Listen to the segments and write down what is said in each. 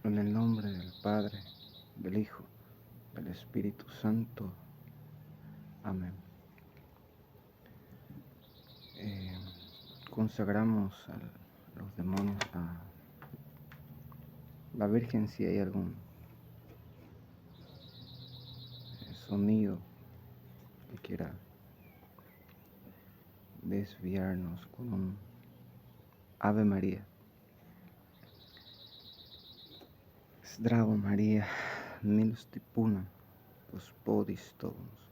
En el nombre del Padre, del Hijo, del Espíritu Santo. Amén. Consagramos a los demonios a la Virgen si hay algún sonido que quiera desviarnos con un Ave María. Zdravo María, milostipuna, Gospodis tomus.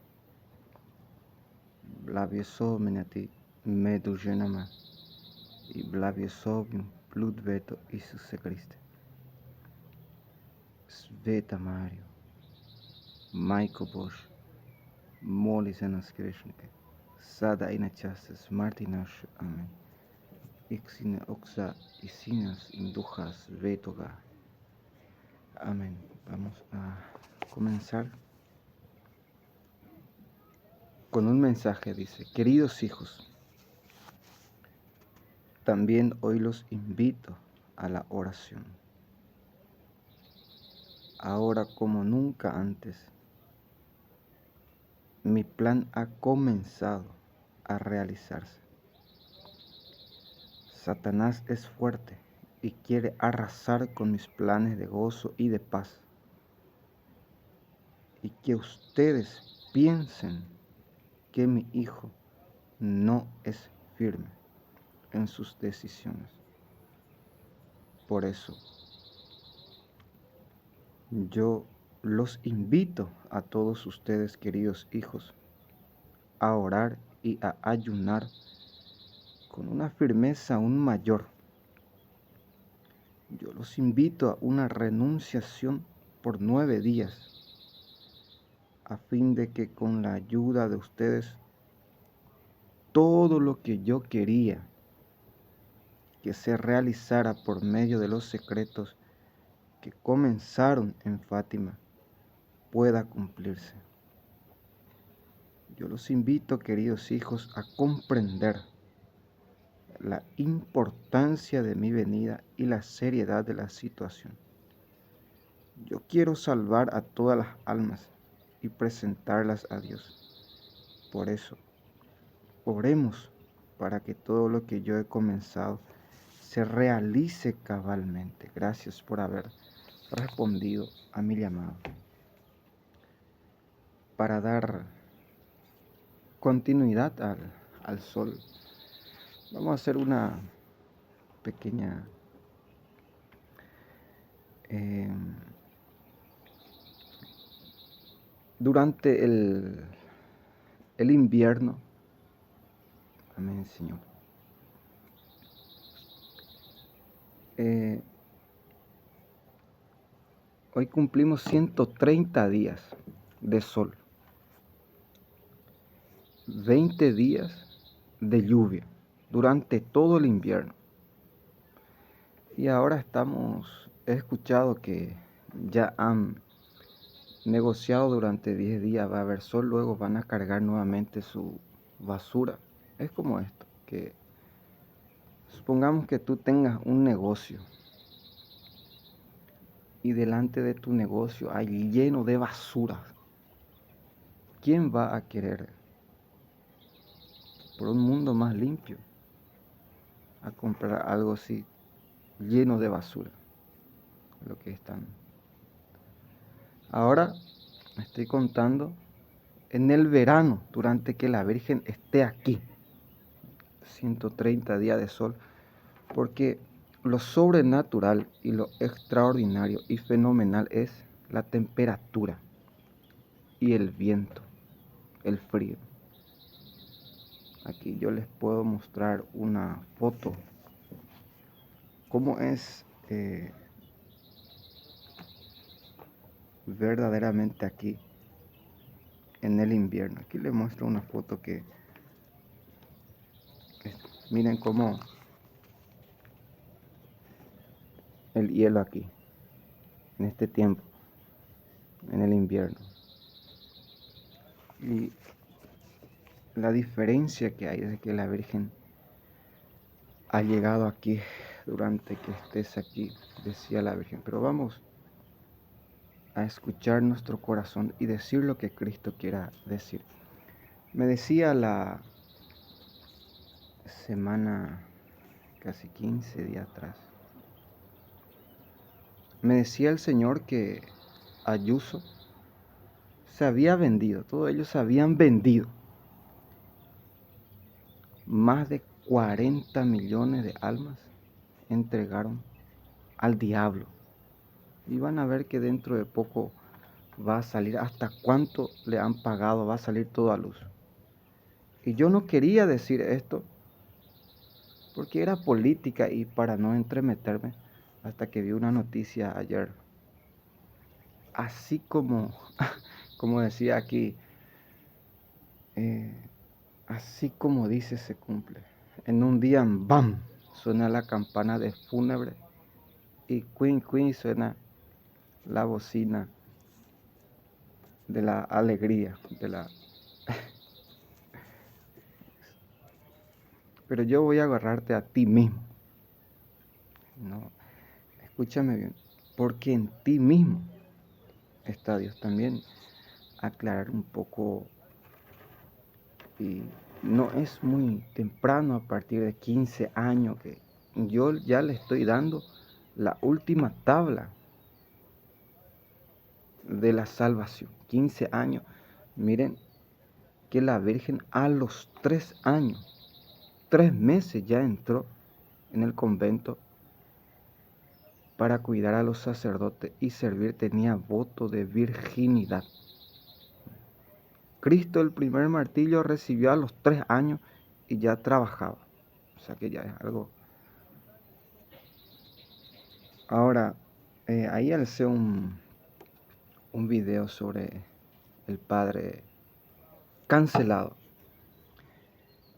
Blaviesomenati meduženama i blaviesovium pludveto Isuse Christe. Sveta Mario, Majko Božja, moli za nas grešnike, sada i na čas smrti naše. Amen. Ixine oxa y sinas indujas vetoga. Amén. Vamos a comenzar con un mensaje. Dice: queridos hijos, también hoy los invito a la oración. Ahora como nunca antes, mi plan ha comenzado a realizarse. Satanás es fuerte y quiere arrasar con mis planes de gozo y de paz. Y que ustedes piensen que mi hijo no es firme en sus decisiones. Por eso, yo los invito a todos ustedes, queridos hijos, a orar y a ayunar con una firmeza aún mayor. Yo los invito a una renunciación por 9 días, a fin de que con la ayuda de ustedes, todo lo que yo quería que se realizara por medio de los secretos que comenzaron en Fátima pueda cumplirse. Yo los invito, queridos hijos, a comprender la importancia de mi venida y la seriedad de la situación. Yo quiero salvar a todas las almas y presentarlas a Dios. Por eso, oremos para que todo lo que yo he comenzado se realice cabalmente. Gracias por haber respondido a mi llamado. Para dar continuidad al sol, vamos a hacer una pequeña durante el invierno. Amén, Señor. Hoy cumplimos 130 días de sol, 20 días de lluvia durante todo el invierno. Y ahora he escuchado que ya han negociado durante 10 días, va a haber sol, luego van a cargar nuevamente su basura. Es como esto, que supongamos que tú tengas un negocio y delante de tu negocio hay lleno de basura. ¿Quién va a querer por un mundo más limpio a comprar algo así lleno de basura? Lo que están. Ahora estoy contando en el verano, durante que la Virgen esté aquí, 130 días de sol, porque lo sobrenatural y lo extraordinario y fenomenal es la temperatura y el viento, el frío. Aquí yo les puedo mostrar una foto, cómo es verdaderamente aquí en el invierno. Aquí les muestro una foto que miren cómo el hielo aquí, en este tiempo, en el invierno. Y la diferencia que hay desde que la Virgen ha llegado aquí durante que estés aquí, decía la Virgen. Pero vamos a escuchar nuestro corazón y decir lo que Cristo quiera decir. Me decía la semana, casi 15 días atrás, me decía el Señor que Ayuso se había vendido, todos ellos se habían vendido más de 40 millones de almas, entregaron al diablo. Y van a ver que dentro de poco va a salir, hasta cuánto le han pagado, va a salir todo a luz. Y yo no quería decir esto porque era política y para no entremeterme, hasta que vi una noticia ayer. Así como, como decía aquí, así como dice se cumple. En un día, ¡bam!, suena la campana de fúnebre y queen suena la bocina de la alegría, Pero yo voy a agarrarte a ti mismo. No, escúchame bien, porque en ti mismo está Dios. También aclarar un poco, y no es muy temprano, a partir de 15 años que yo ya le estoy dando la última tabla de la salvación. 15 años. Miren que la Virgen a los 3 años, 3 meses ya entró en el convento para cuidar a los sacerdotes y servir. Tenía voto de virginidad. Cristo, el primer martillo, recibió a los 3 años y ya trabajaba. O sea que ya es algo. Ahora, ahí alcé un video sobre el padre cancelado.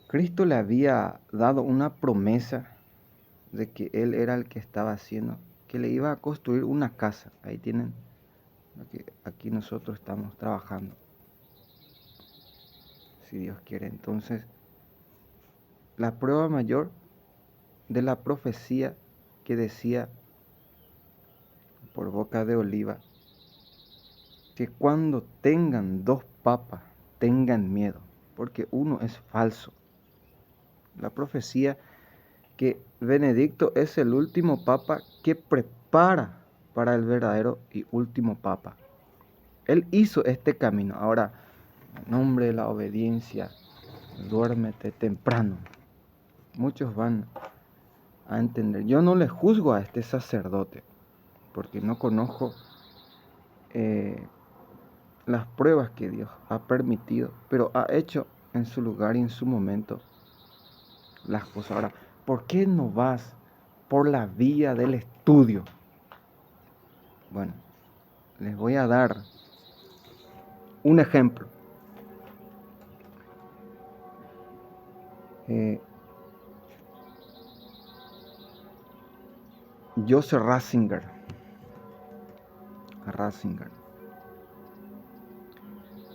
Cristo le había dado una promesa de que él era el que estaba haciendo, que le iba a construir una casa. Ahí tienen lo que aquí nosotros estamos trabajando, si Dios quiere. Entonces, la prueba mayor de la profecía que decía por boca de Oliva, que cuando tengan 2 papas, tengan miedo, porque uno es falso. La profecía que Benedicto es el último papa que prepara para el verdadero y último papa. Él hizo este camino. Ahora, en nombre de la obediencia, duérmete temprano. Muchos van a entender. Yo no le juzgo a este sacerdote, porque no conozco las pruebas que Dios ha permitido, pero ha hecho en su lugar y en su momento las cosas. Ahora, ¿por qué no vas por la vía del estudio? Bueno, les voy a dar un ejemplo. Joseph Ratzinger.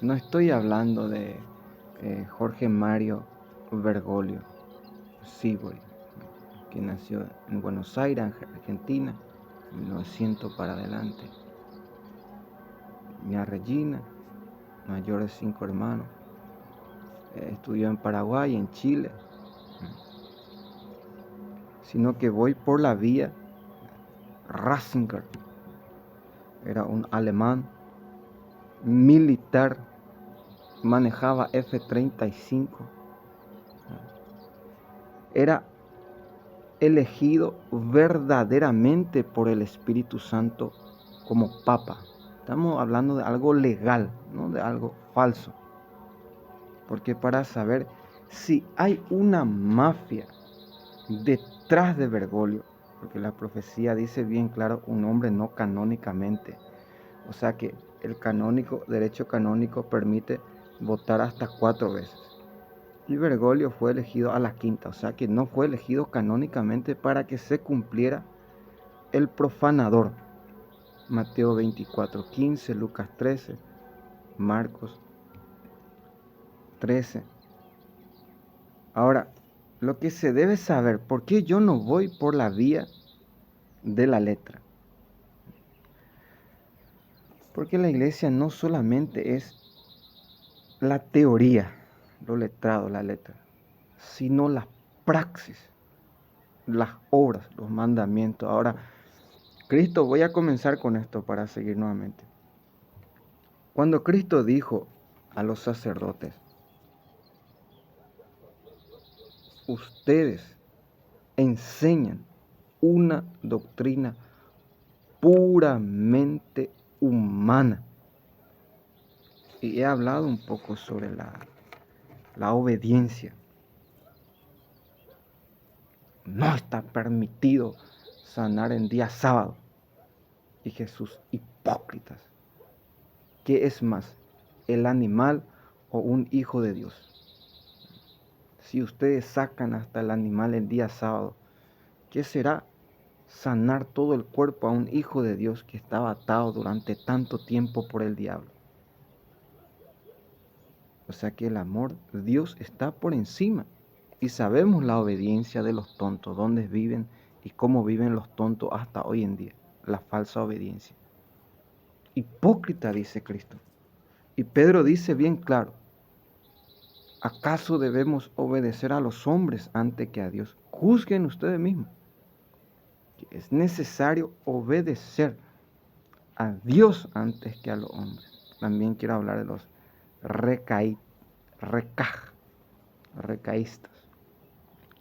No estoy hablando de Jorge Mario Bergoglio Sibori, que nació en Buenos Aires, Argentina, 1900 para adelante. Mia Regina, mayor de 5 hermanos, estudió en Paraguay, en Chile, sino que voy por la vía Ratzinger. Era un alemán militar, manejaba F-35, era elegido verdaderamente por el Espíritu Santo como papa. Estamos hablando de algo legal, no de algo falso. Porque para saber si hay una mafia detrás de Bergoglio, porque la profecía dice bien claro, un hombre no canónicamente. O sea que el canónico, derecho canónico permite votar hasta 4 veces. Y Bergoglio fue elegido a la 5ª, o sea que no fue elegido canónicamente para que se cumpliera el profanador. Mateo 24:15, Lucas 13, Marcos 13. Ahora, lo que se debe saber, ¿por qué yo no voy por la vía de la letra. Porque la iglesia no solamente es la teoría, lo letrado, la letra, sino la praxis, las obras, los mandamientos. Ahora, Cristo, voy a comenzar con esto para seguir nuevamente. Cuando Cristo dijo a los sacerdotes, ustedes enseñan una doctrina puramente humana. Y he hablado un poco sobre la obediencia. No está permitido sanar en día sábado. Y Jesús, hipócritas. ¿Qué es más, el animal o un hijo de Dios? Si ustedes sacan hasta el animal el día sábado, ¿qué será sanar todo el cuerpo a un hijo de Dios que estaba atado durante tanto tiempo por el diablo? O sea que el amor de Dios está por encima. Y sabemos la obediencia de los tontos, dónde viven y cómo viven los tontos hasta hoy en día. La falsa obediencia. Hipócrita, dice Cristo. Y Pedro dice bien claro, ¿acaso debemos obedecer a los hombres antes que a Dios? Juzguen ustedes mismos. Es necesario obedecer a Dios antes que a los hombres. También quiero hablar de los recaístas.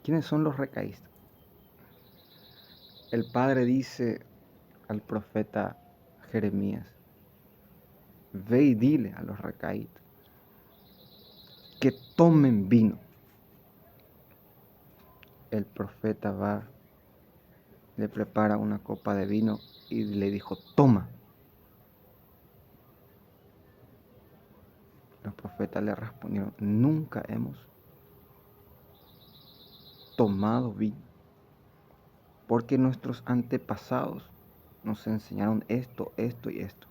¿Quiénes son los recaístas? El Padre dice al profeta Jeremías, ve y dile a los recaídos que tomen vino. El profeta va, le prepara una copa de vino y le dijo, toma. Los profetas le respondieron, nunca hemos tomado vino, porque nuestros antepasados nos enseñaron esto, esto y esto.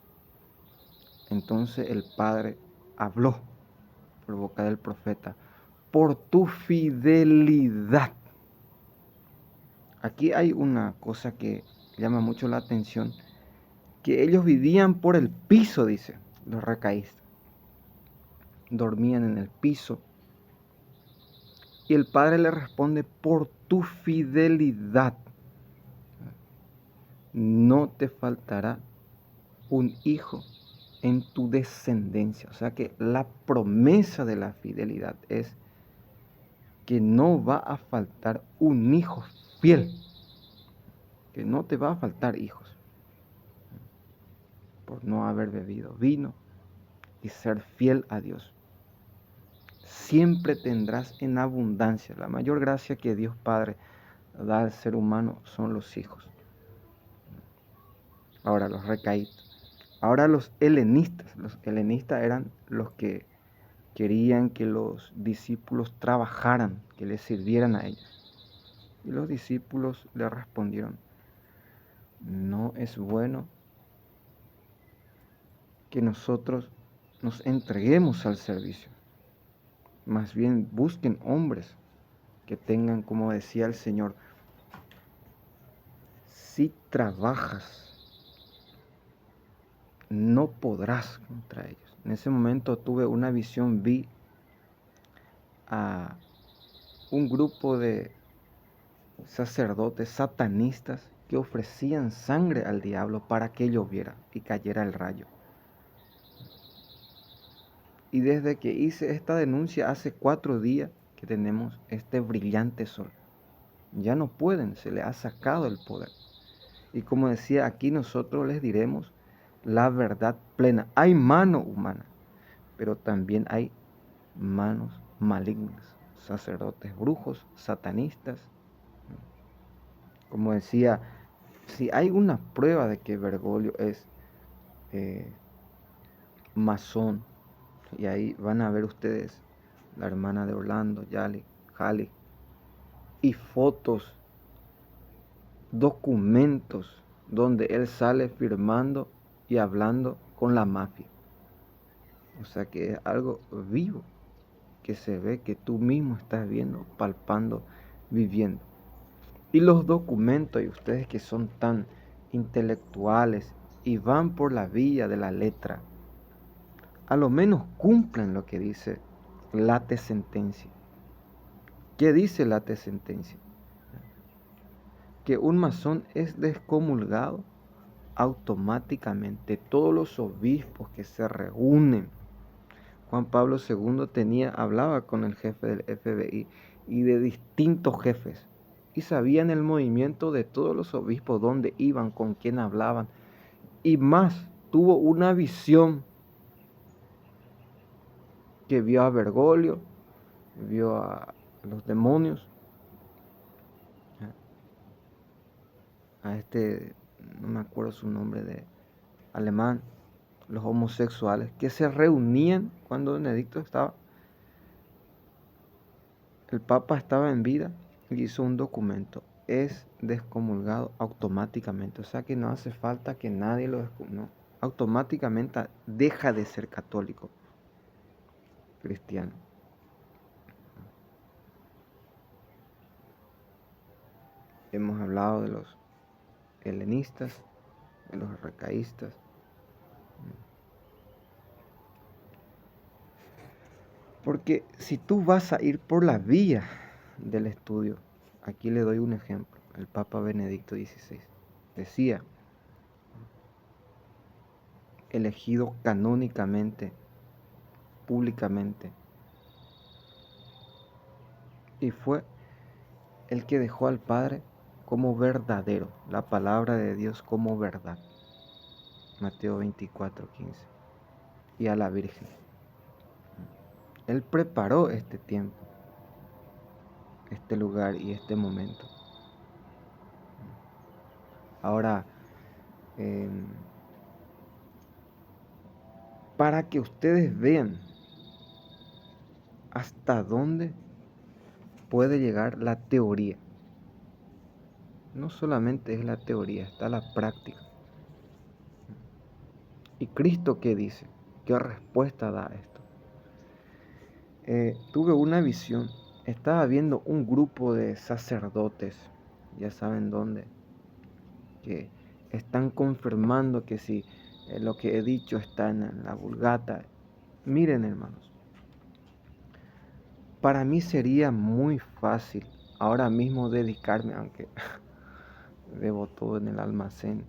Entonces el Padre habló por boca del profeta, por tu fidelidad. Aquí hay una cosa que llama mucho la atención, que ellos vivían por el piso, dice, los recaístas. Dormían en el piso. Y el Padre le responde, por tu fidelidad no te faltará un hijo en tu descendencia. O sea que la promesa de la fidelidad es que no va a faltar un hijo fiel, que no te va a faltar hijos por no haber bebido vino y ser fiel a Dios. Siempre tendrás en abundancia. La mayor gracia que Dios Padre da al ser humano son los hijos. Ahora los recaídos. Ahora los helenistas eran los que querían que los discípulos trabajaran, que les sirvieran a ellos. Y los discípulos le respondieron, no es bueno que nosotros nos entreguemos al servicio. Más bien busquen hombres que tengan, como decía el Señor, si trabajas, no podrás contra ellos. En ese momento tuve una visión, vi a un grupo de sacerdotes satanistas que ofrecían sangre al diablo para que lloviera y cayera el rayo. Y desde que hice esta denuncia hace 4 días que tenemos este brillante sol, ya no pueden, se le ha sacado el poder. Y como decía, aquí nosotros les diremos la verdad plena. Hay mano humana, pero también hay manos malignas, sacerdotes brujos, satanistas. Como decía, si hay una prueba de que Bergoglio es masón, y ahí van a ver ustedes la hermana de Orlando, Yali, Jali, y fotos, documentos donde él sale firmando y hablando con la mafia. O sea que es algo vivo, que se ve, que tú mismo estás viendo, palpando, viviendo. Y los documentos, y ustedes que son tan intelectuales y van por la vía de la letra, a lo menos cumplan lo que dice la sentencia. ¿Qué dice la sentencia? Que un masón es descomulgado automáticamente. Todos los obispos que se reúnen. Juan Pablo II hablaba con el jefe del FBI y de distintos jefes. Y sabían el movimiento de todos los obispos, dónde iban, con quién hablaban. Y más, tuvo una visión que vio a Bergoglio, vio a los demonios, a este, no me acuerdo su nombre de alemán, los homosexuales, que se reunían cuando Benedicto estaba, el Papa estaba en vida, y hizo un documento, es descomulgado automáticamente, o sea que no hace falta que nadie lo no, automáticamente deja de ser católico, cristiano. Hemos hablado de los helenistas, de los recaístas. Porque si tú vas a ir por la vía del estudio, aquí le doy un ejemplo. El Papa Benedicto XVI decía, elegido canónicamente, públicamente, y fue el que dejó al Padre como verdadero, la palabra de Dios como verdad. Mateo 24:15. Y a la Virgen. Él preparó este tiempo, este lugar y este momento. Ahora, para que ustedes vean hasta dónde puede llegar la teoría. No solamente es la teoría, está la práctica. ¿Y Cristo qué dice? ¿Qué respuesta da a esto? Tuve una visión. Estaba viendo un grupo de sacerdotes, ya saben dónde, que están confirmando que si lo que he dicho está en la Vulgata. Miren, hermanos, para mí sería muy fácil ahora mismo dedicarme, aunque debo todo en el almacén,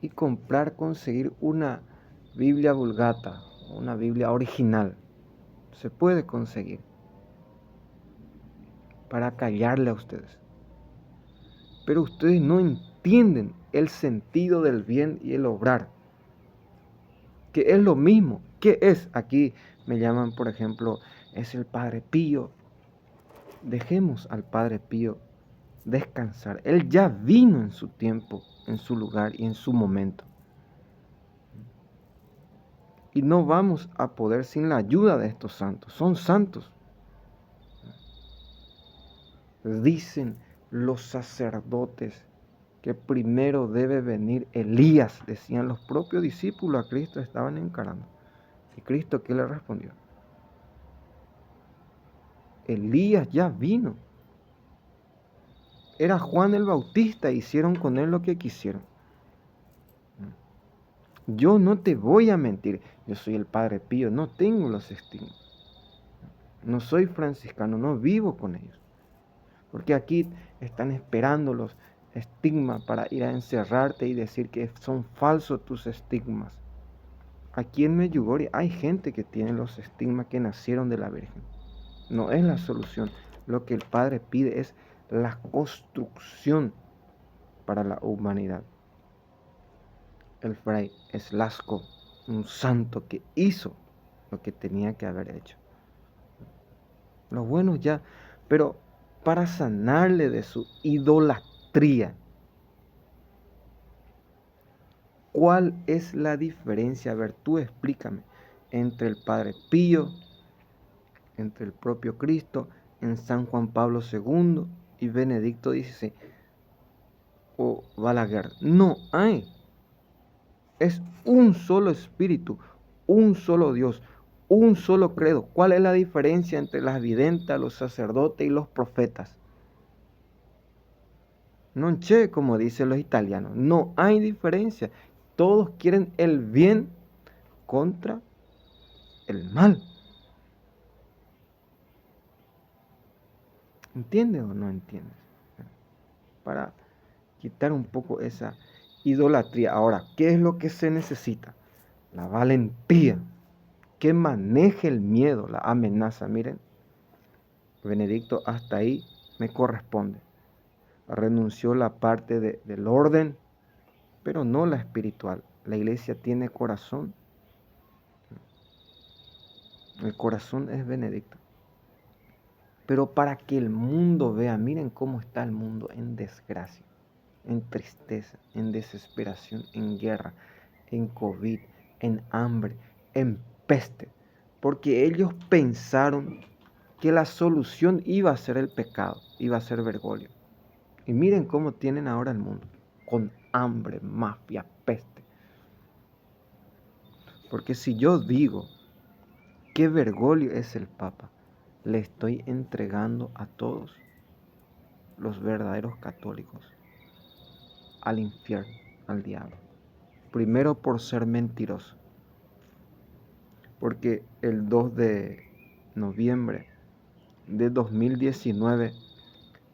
y conseguir una Biblia Vulgata, una Biblia original. Se puede conseguir para callarle a ustedes. Pero ustedes no entienden el sentido del bien y el obrar, que es lo mismo. ¿Qué es? Aquí me llaman, por ejemplo, es el Padre Pío. Dejemos al Padre Pío descansar. Él ya vino en su tiempo, en su lugar y en su momento. Y no vamos a poder sin la ayuda de estos santos. Son santos. Dicen los sacerdotes que primero debe venir Elías, decían los propios discípulos, a Cristo estaban encarando. ¿Y Cristo qué le respondió? Elías ya vino. Era Juan el Bautista, hicieron con él lo que quisieron. Yo no te voy a mentir, yo soy el Padre Pío, no tengo los estigmas. No soy franciscano, no vivo con ellos. Porque aquí están esperando los estigmas para ir a encerrarte y decir que son falsos tus estigmas. Aquí en Medjugorje hay gente que tiene los estigmas que nacieron de la Virgen. No es la solución. Lo que el Padre pide es la construcción para la humanidad. El Fray Slasco, un santo que hizo lo que tenía que haber hecho. Los buenos ya, pero para sanarle de su idolatría. ¿Cuál es la diferencia? A ver, tú explícame, entre el Padre Pío, entre el propio Cristo, en San Juan Pablo II y Benedicto XVI o Balaguer. No hay. Es un solo espíritu, un solo Dios, un solo credo. ¿Cuál es la diferencia entre las videntes, los sacerdotes y los profetas? Non c'è, como dicen los italianos. No hay diferencia. Todos quieren el bien contra el mal. ¿Entiendes o no entiendes? Para quitar un poco esa idolatría. Ahora, ¿qué es lo que se necesita? La valentía, que maneje el miedo, la amenaza. Miren, Benedicto hasta ahí me corresponde. Renunció la parte del orden, pero no la espiritual. La iglesia tiene corazón. El corazón es Benedicto. Pero para que el mundo vea, miren cómo está el mundo en desgracia, en tristeza, en desesperación, en guerra, en COVID, en hambre, en peste. Porque ellos pensaron que la solución iba a ser el pecado, iba a ser Bergoglio. Y miren cómo tienen ahora el mundo, con hambre, mafia, peste. Porque si yo digo que Bergoglio es el Papa, le estoy entregando a todos los verdaderos católicos al infierno, al diablo. Primero por ser mentiroso, porque el 2 de noviembre de 2019,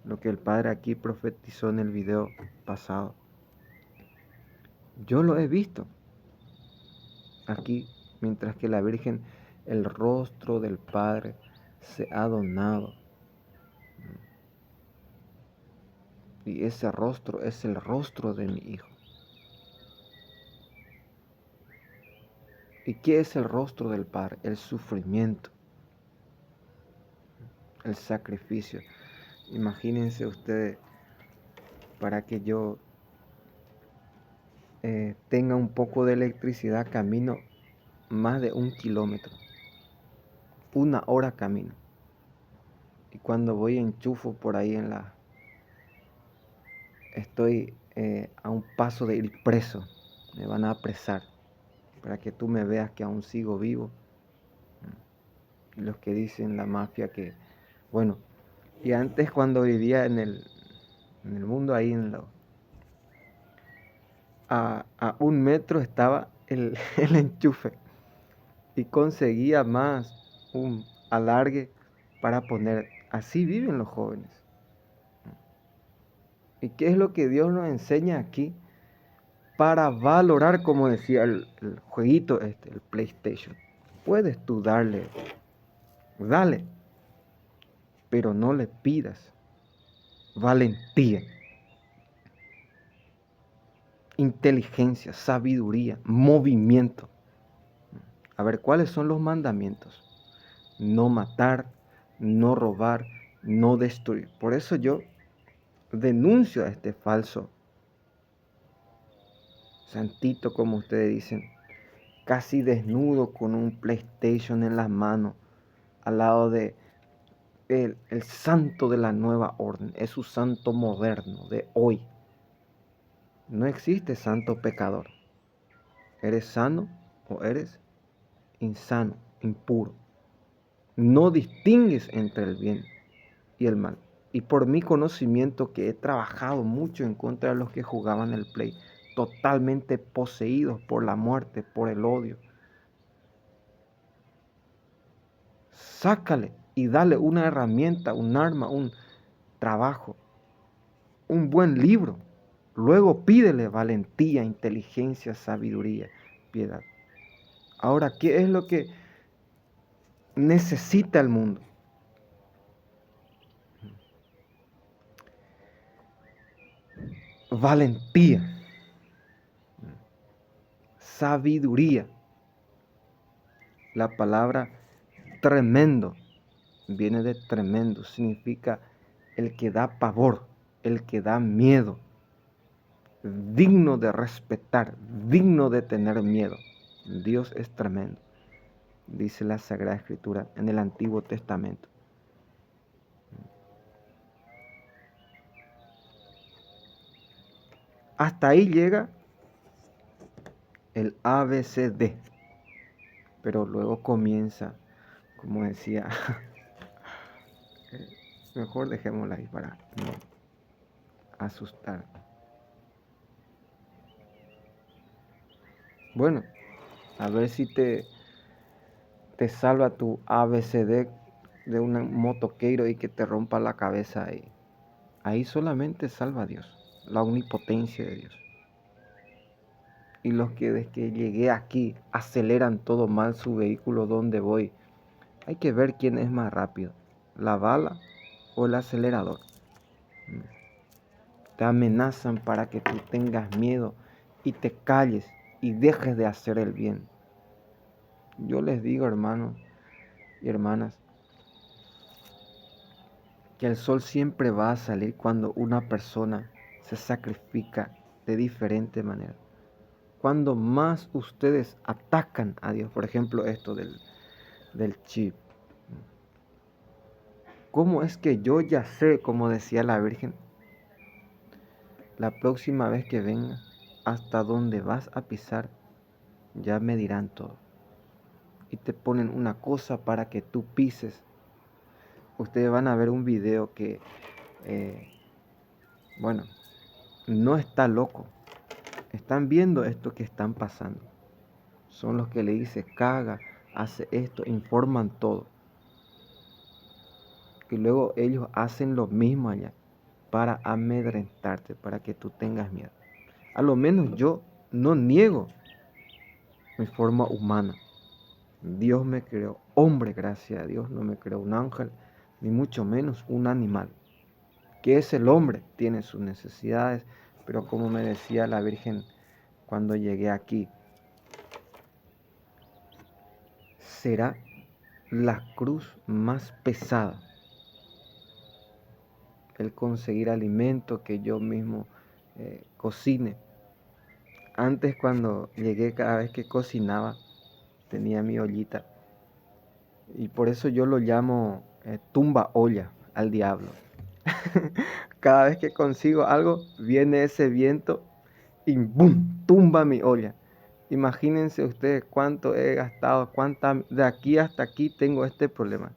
lo que el padre aquí profetizó en el video pasado, yo lo he visto aquí, mientras que la Virgen, el rostro del Padre se ha donado. Y ese rostro es el rostro de mi Hijo. ¿Y qué es el rostro del Padre? El sufrimiento, el sacrificio. Imagínense ustedes, para que yo tenga un poco de electricidad, camino más de 1 kilómetro, 1 hora camino. Y cuando voy enchufo por ahí estoy a un paso de ir preso, me van a apresar, para que tú me veas que aún sigo vivo. Y los que dicen la mafia que, bueno, y antes cuando vivía en el mundo ahí, a 1 metro estaba el enchufe y conseguía más un alargue para poner. Así viven los jóvenes. ¿Y qué es lo que Dios nos enseña aquí? Para valorar, como decía el jueguito el PlayStation. Puedes tú dale, pero no le pidas valentía, inteligencia, sabiduría, movimiento. A ver, ¿cuáles son los mandamientos? No matar, no robar, no destruir. Por eso yo denuncio a este falso santito, como ustedes dicen, casi desnudo con un PlayStation en las manos, al lado de el santo de la nueva orden. Es su santo moderno de hoy. No existe santo pecador. ¿Eres sano o eres insano, impuro? No distingues entre el bien y el mal. Y por mi conocimiento, que he trabajado mucho en contra de los que jugaban el play, totalmente poseídos por la muerte, por el odio, sácale y dale una herramienta, un arma, un trabajo, un buen libro. Luego pídele valentía, inteligencia, sabiduría, piedad. Ahora, ¿qué es lo que necesita el mundo? Valentía, sabiduría. La palabra tremendo viene de tremendo, significa el que da pavor, el que da miedo, digno de respetar, digno de tener miedo. Dios es tremendo, dice la Sagrada Escritura en el Antiguo Testamento. Hasta ahí llega el ABCD, pero luego comienza, como decía, mejor dejémosla ahí para no asustar. Bueno, a ver si te salva tu ABCD de un motoqueiro y que te rompa la cabeza ahí. Ahí solamente salva Dios, la omnipotencia de Dios. Y los que desde que llegué aquí aceleran todo mal su vehículo donde voy, hay que ver quién es más rápido, la bala o el acelerador. Te amenazan para que tú tengas miedo y te calles y dejes de hacer el bien. Yo les digo, hermanos y hermanas, que el sol siempre va a salir cuando una persona se sacrifica de diferente manera. Cuando más ustedes atacan a Dios, por ejemplo esto del chip. ¿Cómo es que yo ya sé, como decía la Virgen, la próxima vez que venga, hasta donde vas a pisar, ya me dirán todo? Y te ponen una cosa para que tú pises. Ustedes van a ver un video que, bueno, no está loco. Están viendo esto que están pasando. Son los que le dice caga, hace esto, informan todo. Y luego ellos hacen lo mismo allá para amedrentarte, para que tú tengas miedo. A lo menos yo no niego mi forma humana. Dios me creó hombre, gracias a Dios, no me creó un ángel, ni mucho menos un animal. Que es el hombre, tiene sus necesidades, pero como me decía la Virgen cuando llegué aquí, será la cruz más pesada el conseguir alimento que yo mismo cocine. Antes cuando llegué, cada vez que cocinaba, tenía mi ollita. Y por eso yo lo llamo tumba olla al diablo. Cada vez que consigo algo, viene ese viento y ¡boom! Tumba mi olla. Imagínense ustedes cuánto he gastado, de aquí hasta aquí tengo este problema.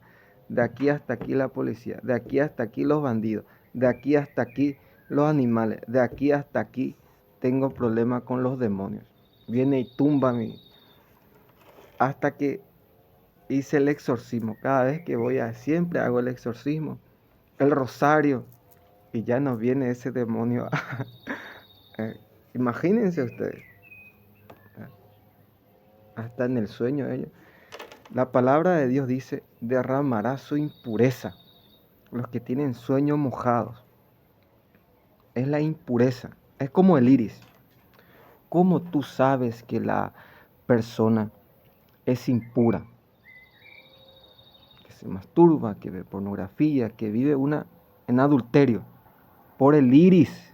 De aquí hasta aquí la policía, de aquí hasta aquí los bandidos, de aquí hasta aquí los animales, de aquí hasta aquí tengo problemas con los demonios. Viene y tumba mi... Hasta que hice el exorcismo. Cada vez que voy a, siempre hago el exorcismo, el rosario, y ya no viene ese demonio. Imagínense ustedes, hasta en el sueño ellos. La palabra de Dios dice, derramará su impureza. Los que tienen sueños mojados, es la impureza, es como el iris. ¿Cómo tú sabes que la persona es impura? Que se masturba, que ve pornografía, que vive en adulterio, por el iris.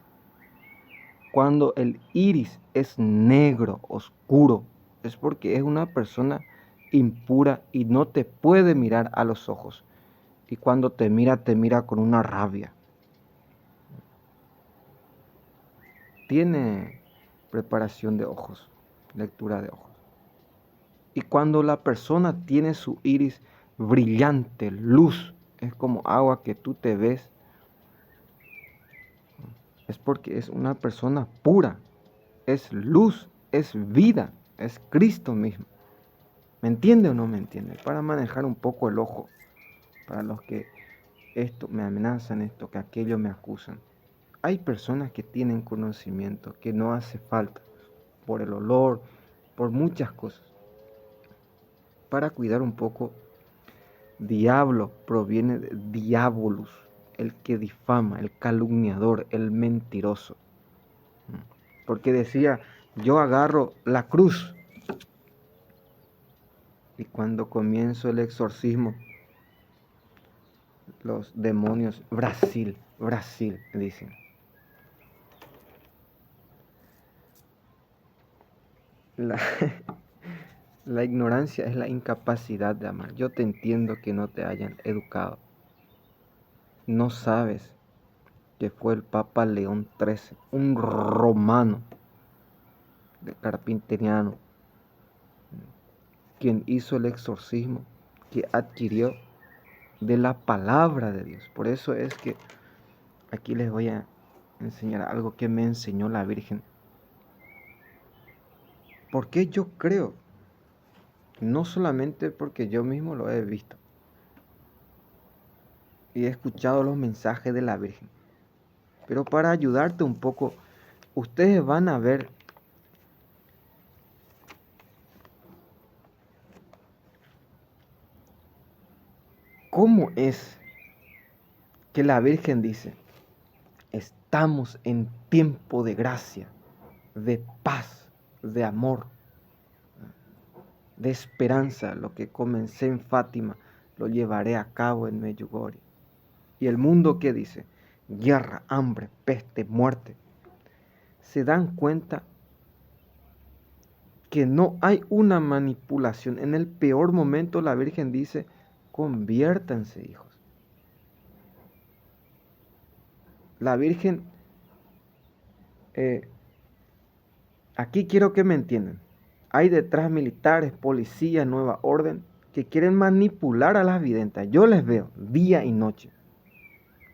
Cuando el iris es negro, oscuro, es porque es una persona impura y no te puede mirar a los ojos. Y cuando te mira con una rabia. Tiene preparación de ojos, lectura de ojos. Y cuando la persona tiene su iris brillante, luz, es como agua que tú te ves, es porque es una persona pura, es luz, es vida, es Cristo mismo. ¿Me entiende o no me entiende? Para manejar un poco el ojo, para los que esto me amenazan, esto que aquello me acusan. Hay personas que tienen conocimiento, que no hace falta, por el olor, por muchas cosas. Para cuidar un poco, diablo proviene de diabolus, el que difama, el calumniador, el mentiroso. Porque decía, yo agarro la cruz. Y cuando comienzo el exorcismo, los demonios, Brasil, Brasil, dicen. La, la ignorancia es la incapacidad de amar. Yo te entiendo que no te hayan educado. No sabes que fue el Papa León XIII, un romano de carpinteriano, quien hizo el exorcismo, que adquirió de la palabra de Dios. Por eso es que aquí les voy a enseñar algo que me enseñó la Virgen. Porque yo creo, no solamente porque yo mismo lo he visto y he escuchado los mensajes de la Virgen, pero para ayudarte un poco, ustedes van a ver cómo es que la Virgen dice, estamos en tiempo de gracia, de paz, de amor, de esperanza. Lo que comencé en Fátima lo llevaré a cabo en Medjugorje. ¿Y el mundo qué dice? Guerra, hambre, peste, muerte. ¿Se dan cuenta que no hay una manipulación? En el peor momento la Virgen dice, conviértanse, hijos. La Virgen, aquí quiero que me entiendan. Hay detrás militares, policías, nueva orden, que quieren manipular a las videntes. Yo les veo día y noche,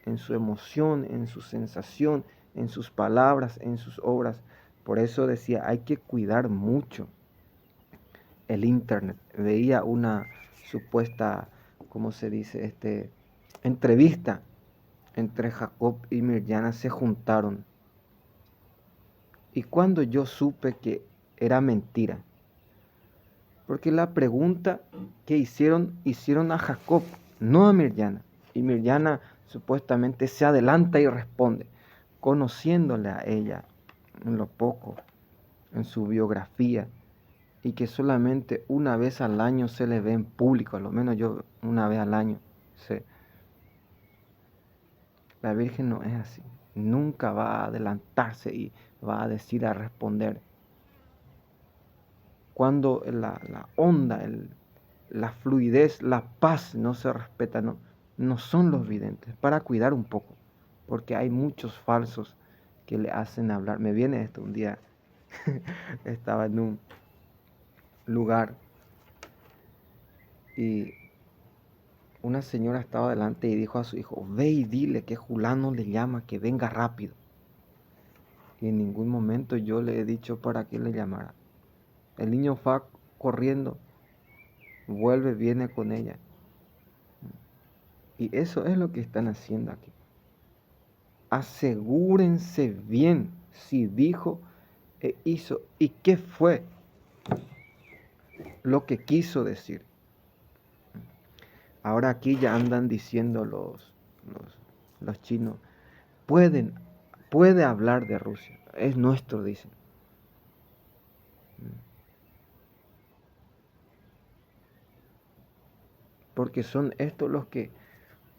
en su emoción, en su sensación, en sus palabras, en sus obras. Por eso decía, hay que cuidar mucho el internet. Veía una supuesta, ¿cómo se dice? Entrevista entre Jacob y Mirjana, se juntaron. Y cuando yo supe que era mentira, porque la pregunta que hicieron a Jacob, no a Mirjana. Y Mirjana supuestamente se adelanta y responde, conociéndole a ella en lo poco, en su biografía, y que solamente una vez al año se le ve en público, a lo menos yo una vez al año sé. La Virgen no es así, nunca va a adelantarse y va a decir, a responder. Cuando la onda, la fluidez, la paz no se respeta, no son los videntes, para cuidar un poco, porque hay muchos falsos que le hacen hablar. Me viene esto un día, estaba en un lugar y una señora estaba delante y dijo a su hijo, ve y dile que Julano le llama, que venga rápido. Y en ningún momento yo le he dicho para que le llamara. El niño va corriendo, vuelve, viene con ella. Y eso es lo que están haciendo aquí. Asegúrense bien si dijo e hizo y qué fue lo que quiso decir. Ahora aquí ya andan diciendo los chinos, puede hablar de Rusia, es nuestro, dicen. Porque son estos los que,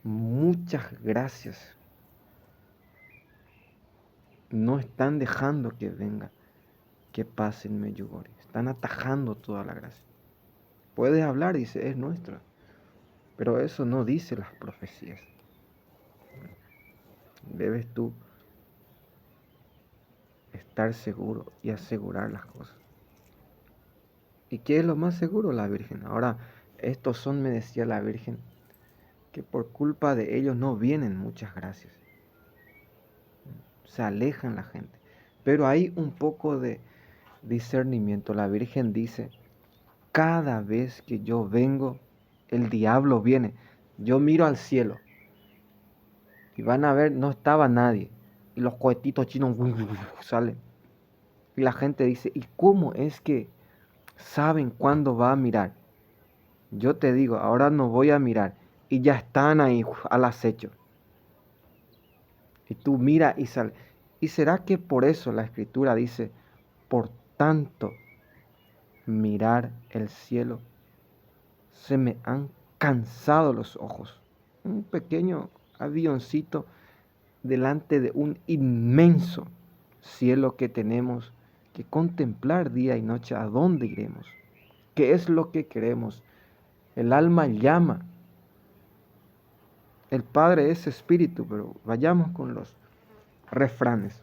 muchas gracias, no están dejando que venga, que pase en Medjugorje. Están atajando toda la gracia. Puedes hablar, dice, es nuestro. Pero eso no dice las profecías. Debes tú estar seguro y asegurar las cosas. ¿Y qué es lo más seguro? La Virgen. Ahora, estos son, me decía la Virgen, que por culpa de ellos no vienen muchas gracias. Se alejan la gente. Pero hay un poco de discernimiento. La Virgen dice, cada vez que yo vengo, el diablo viene. Yo miro al cielo y van a ver, no estaba nadie. Y los cohetitos chinos salen. Y la gente dice, ¿y cómo es que saben cuándo va a mirar? Yo te digo, ahora no voy a mirar. Y ya están ahí al acecho. Y tú mira y sale. ¿Y será que por eso la escritura dice, por tanto, mirar el cielo, se me han cansado los ojos? Un pequeño avioncito delante de un inmenso cielo que tenemos que contemplar día y noche. ¿A dónde iremos? ¿Qué es lo que queremos? El alma llama. El Padre es espíritu, pero vayamos con los refranes.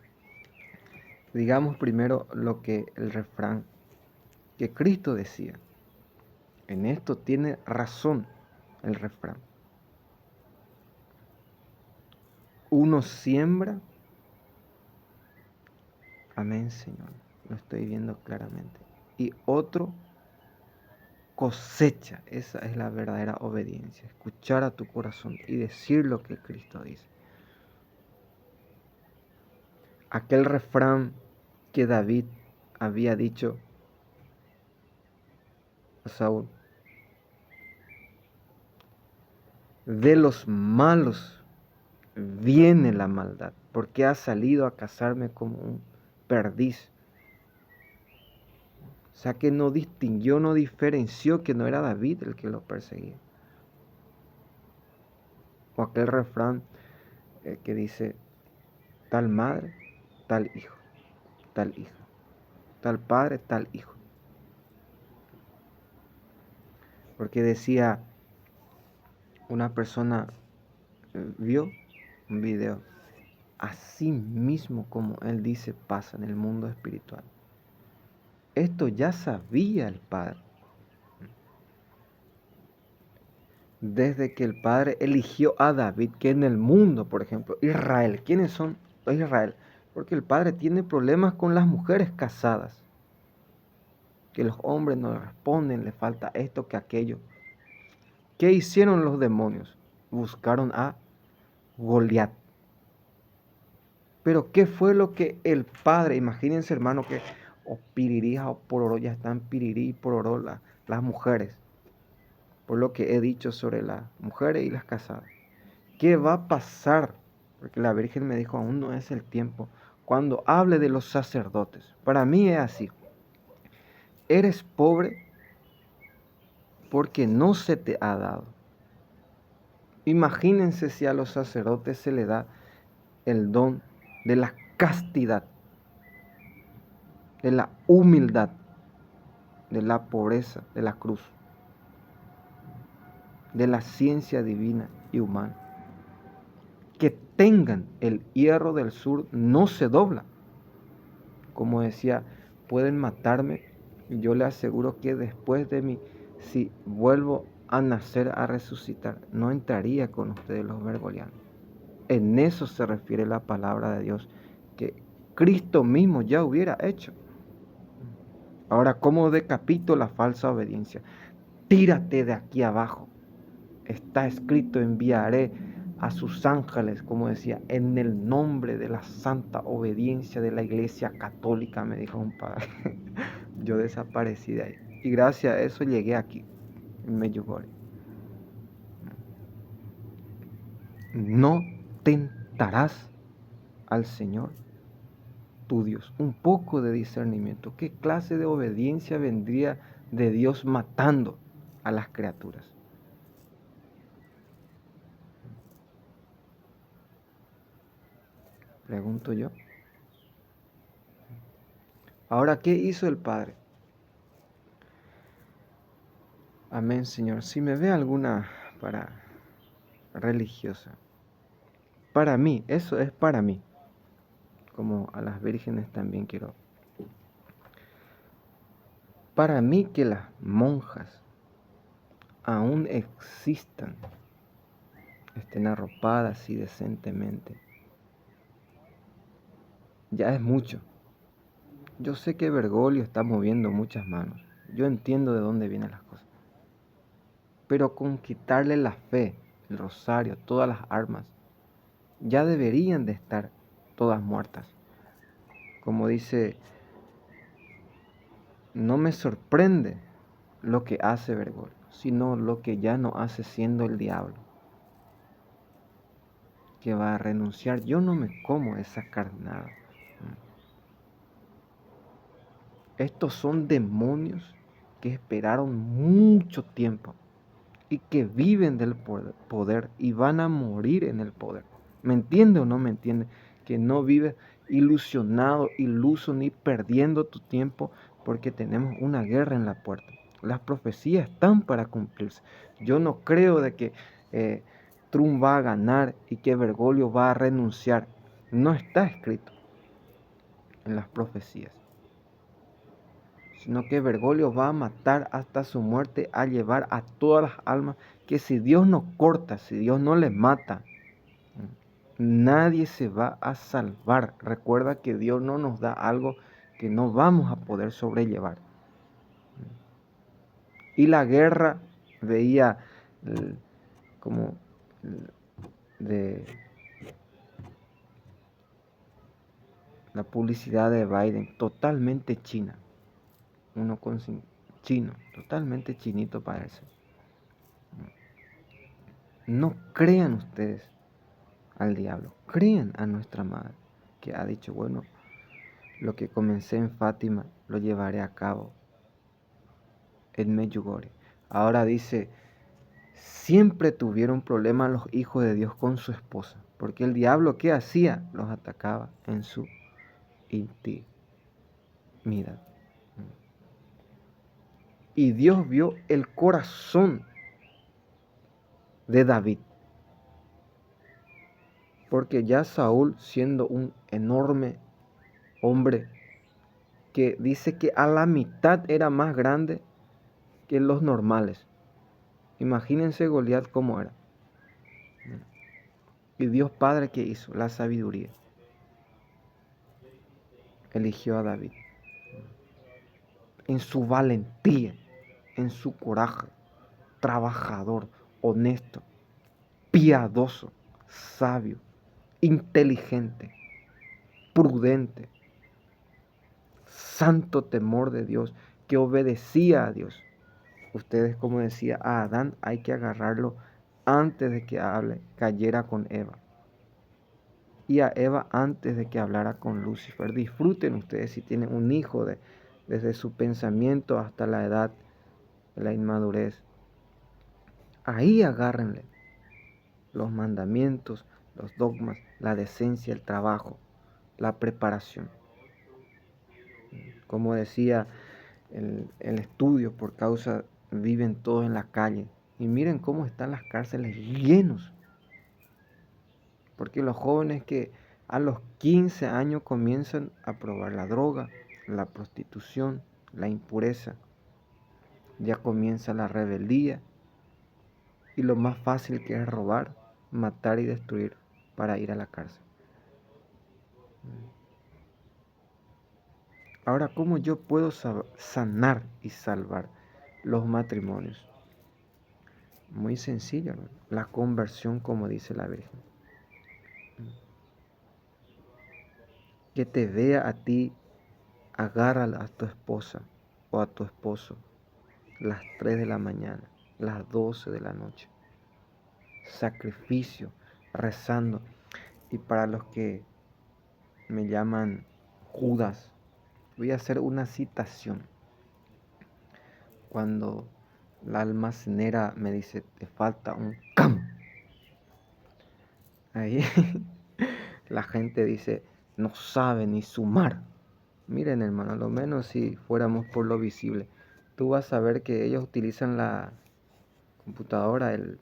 Digamos primero lo que el refrán que Cristo decía. En esto tiene razón el refrán. Uno siembra Amén, Señor. Lo estoy viendo claramente. Y otro cosecha. Esa es la verdadera obediencia. Escuchar a tu corazón y decir lo que Cristo dice. Aquel refrán que David había dicho a Saúl: de los malos viene la maldad, porque ha salido a cazarme como un perdiz. O sea que no distinguió, no diferenció que no era David el que lo perseguía. O aquel refrán que dice: tal madre, tal hijo, tal hijo, tal padre, tal hijo. Porque decía una persona, vio un video, así mismo como él dice pasa en el mundo espiritual. Esto ya sabía el Padre. Desde que el Padre eligió a David, que en el mundo, por ejemplo, Israel, ¿quiénes son Israel? Porque el Padre tiene problemas con las mujeres casadas, que los hombres no le responden, le falta esto que aquello. ¿Qué hicieron los demonios? Buscaron a Goliat. Pero ¿qué fue lo que el Padre, imagínense hermano que o pirirí o pororó, ya están pirirí y pororó las mujeres, por lo que he dicho sobre las mujeres y las casadas? ¿Qué va a pasar? Porque la Virgen me dijo, aún no es el tiempo. Cuando hable de los sacerdotes, para mí es así. Eres pobre porque no se te ha dado. Imagínense si a los sacerdotes se le da el don de la castidad, de la humildad, de la pobreza, de la cruz, de la ciencia divina y humana. Que tengan el hierro del sur no se dobla. Como decía, pueden matarme, yo le aseguro que después de mí, si vuelvo a nacer, a resucitar, no entraría con ustedes los bergolianos. En eso se refiere la palabra de Dios, que Cristo mismo ya hubiera hecho. Ahora, ¿cómo decapito la falsa obediencia? Tírate de aquí abajo. Está escrito, enviaré a sus ángeles, como decía, en el nombre de la santa obediencia de la Iglesia Católica, me dijo un padre. Yo desaparecí de ahí. Y gracias a eso llegué aquí, en Medjugorje. No tentarás al Señor tu Dios. Un poco de discernimiento. ¿Qué clase de obediencia vendría de Dios matando a las criaturas? Pregunto yo. Ahora, ¿qué hizo el Padre? Amén, Señor. Si me ve alguna para religiosa, para mí, eso es para mí. Como a las vírgenes también quiero. Para mí que las monjas aún existan, estén arropadas y decentemente, ya es mucho. Yo sé que Bergoglio está moviendo muchas manos. Yo entiendo de dónde vienen las cosas. Pero con quitarle la fe, el rosario, todas las armas, ya deberían de estar todas muertas. Como dice, no me sorprende lo que hace Bergoglio, sino lo que ya no hace siendo el diablo, que va a renunciar. Yo no me como esa carnada. Estos son demonios que esperaron mucho tiempo y que viven del poder y van a morir en el poder. ¿Me entiende o no me entiende? Que no vives ilusionado, iluso, ni perdiendo tu tiempo porque tenemos una guerra en la puerta. Las profecías están para cumplirse. Yo no creo de que Trump va a ganar y que Bergoglio va a renunciar. No está escrito en las profecías, sino que Bergoglio va a matar hasta su muerte, a llevar a todas las almas, que si Dios no corta, si Dios no les mata, Nadie se va a salvar. Recuerda que Dios no nos da algo que no vamos a poder sobrellevar. Y la guerra, veía como de la publicidad de Biden, totalmente china. Uno con chino, totalmente chinito parece. No crean ustedes al diablo, crean a nuestra madre, que ha dicho, bueno, lo que comencé en Fátima lo llevaré a cabo en Medjugorje. Ahora dice, siempre tuvieron problemas los hijos de Dios con su esposa, porque el diablo, ¿qué hacía? Los atacaba en su intimidad. Y Dios vio el corazón de David, porque ya Saúl, siendo un enorme hombre, que dice que a la mitad era más grande que los normales. Imagínense Goliat cómo era. Y Dios Padre, ¿qué hizo? La sabiduría. Eligió a David. En su valentía, en su coraje, trabajador, honesto, piadoso, sabio, inteligente, prudente, santo temor de Dios, que obedecía a Dios. Ustedes, como decía, a Adán hay que agarrarlo antes de que cayera con Eva. Y a Eva antes de que hablara con Lucifer. Disfruten ustedes si tienen un hijo desde su pensamiento hasta la edad de la inmadurez. Ahí agárrenle los mandamientos, los dogmas, la decencia, el trabajo, la preparación. Como decía el estudio, por causa viven todos en la calle. Y miren cómo están las cárceles llenos. Porque los jóvenes que a los 15 años comienzan a probar la droga, la prostitución, la impureza, ya comienza la rebeldía y lo más fácil que es robar, matar y destruir para ir a la cárcel. Ahora, ¿cómo yo puedo sanar y salvar los matrimonios? Muy sencillo, ¿no? La conversión, como dice la Virgen. Que te vea a ti, agárrala a tu esposa o a tu esposo las 3 de la mañana, las 12 de la noche. Sacrificio, rezando. Y para los que me llaman Judas, voy a hacer una citación. Cuando la almacenera me dice, te falta un cam. Ahí la gente dice, no sabe ni sumar. Miren, hermano, a lo menos si fuéramos por lo visible, tú vas a ver que ellos utilizan la computadora, el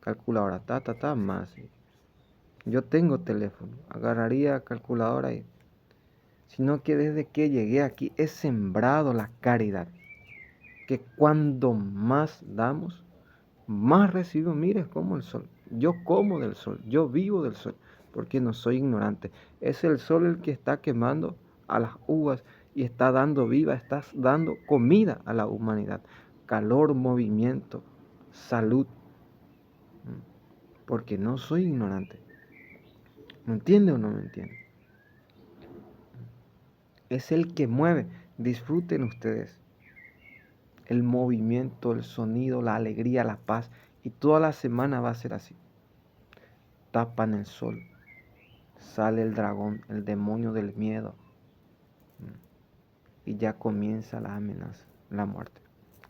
calculadora, más. Yo tengo teléfono, agarraría calculadora y... Sino que desde que llegué aquí he sembrado la caridad. Que cuando más damos, más recibo. Mire como el sol. Yo como del sol, yo vivo del sol, porque no soy ignorante. Es el sol el que está quemando a las uvas y está dando vida, está dando comida a la humanidad. Calor, movimiento, salud. Porque no soy ignorante. ¿Me entiende o no me entiende? Es el que mueve. Disfruten ustedes el movimiento, el sonido, la alegría, la paz. Y toda la semana va a ser así. Tapan el sol. Sale el dragón, el demonio del miedo. Y ya comienza la amenaza, la muerte,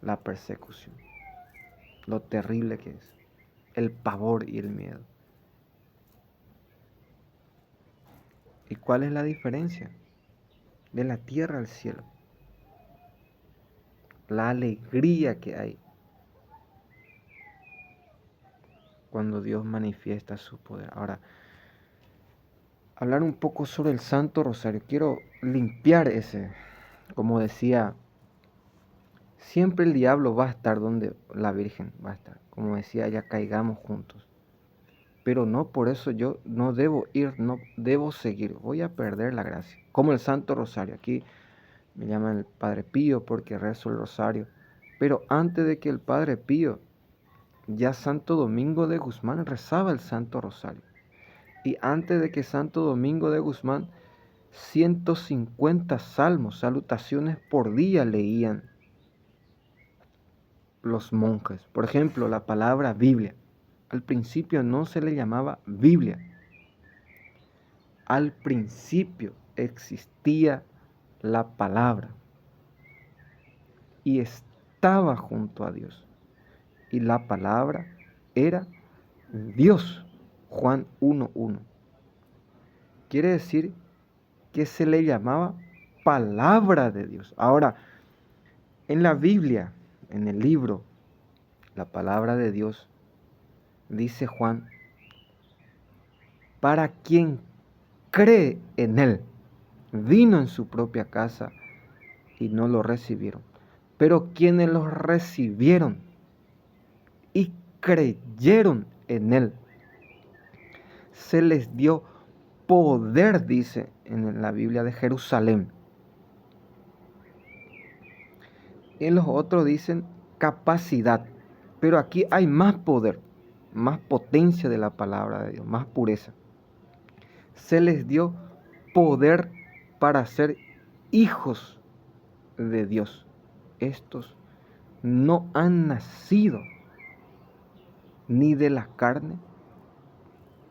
la persecución. Lo terrible que es. El pavor y el miedo. ¿Y cuál es la diferencia? De la tierra al cielo. La alegría que hay cuando Dios manifiesta su poder. Ahora, hablar un poco sobre el Santo Rosario. Quiero limpiar ese, como decía, siempre el diablo va a estar donde la Virgen va a estar. Como decía, ya caigamos juntos. pero no por eso yo no debo ir, no debo seguir, voy a perder la gracia. Como el Santo Rosario, aquí me llaman el Padre Pío porque rezo el Rosario, pero antes de que el Padre Pío, ya Santo Domingo de Guzmán rezaba el Santo Rosario. Y antes de que Santo Domingo de Guzmán, 150 salmos, salutaciones por día leían los monjes. Por ejemplo, la palabra Biblia. Al principio no se le llamaba Biblia. Al principio existía la palabra y estaba junto a Dios. Y la palabra era Dios. Juan 1:1. Quiere decir que se le llamaba palabra de Dios. Ahora, en la Biblia, en el libro, la palabra de Dios, dice Juan, para quien cree en Él, vino en su propia casa y no lo recibieron. Pero quienes los recibieron y creyeron en Él, se les dio poder, dice en la Biblia de Jerusalén. En los otros dicen capacidad, pero aquí hay más poder, más potencia de la palabra de Dios, más pureza. Se les dio poder para ser hijos de Dios. Estos no han nacido ni de la carne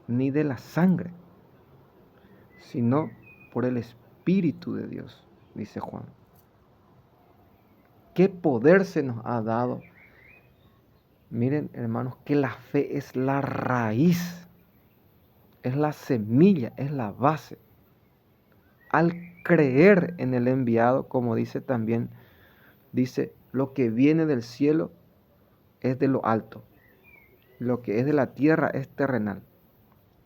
ni de la sangre, sino por el Espíritu de Dios, dice Juan. ¿Qué poder se nos ha dado? Miren, hermanos, que la fe es la raíz, es la semilla, es la base. Al creer en el enviado, como dice también, dice, lo que viene del cielo es de lo alto, lo que es de la tierra es terrenal.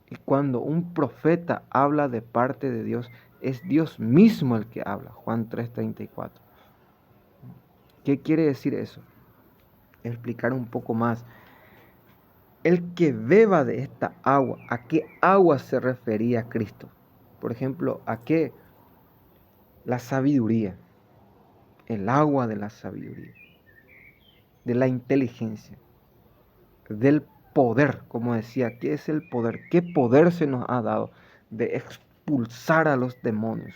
Y cuando un profeta habla de parte de Dios, es Dios mismo el que habla. Juan 3:34. ¿Qué quiere decir eso? Explicar un poco más. El que beba de esta agua, ¿a qué agua se refería Cristo? Por ejemplo, ¿a qué? La sabiduría, el agua de la sabiduría, de la inteligencia, del poder, como decía, ¿qué es el poder? ¿Qué poder se nos ha dado de expulsar a los demonios?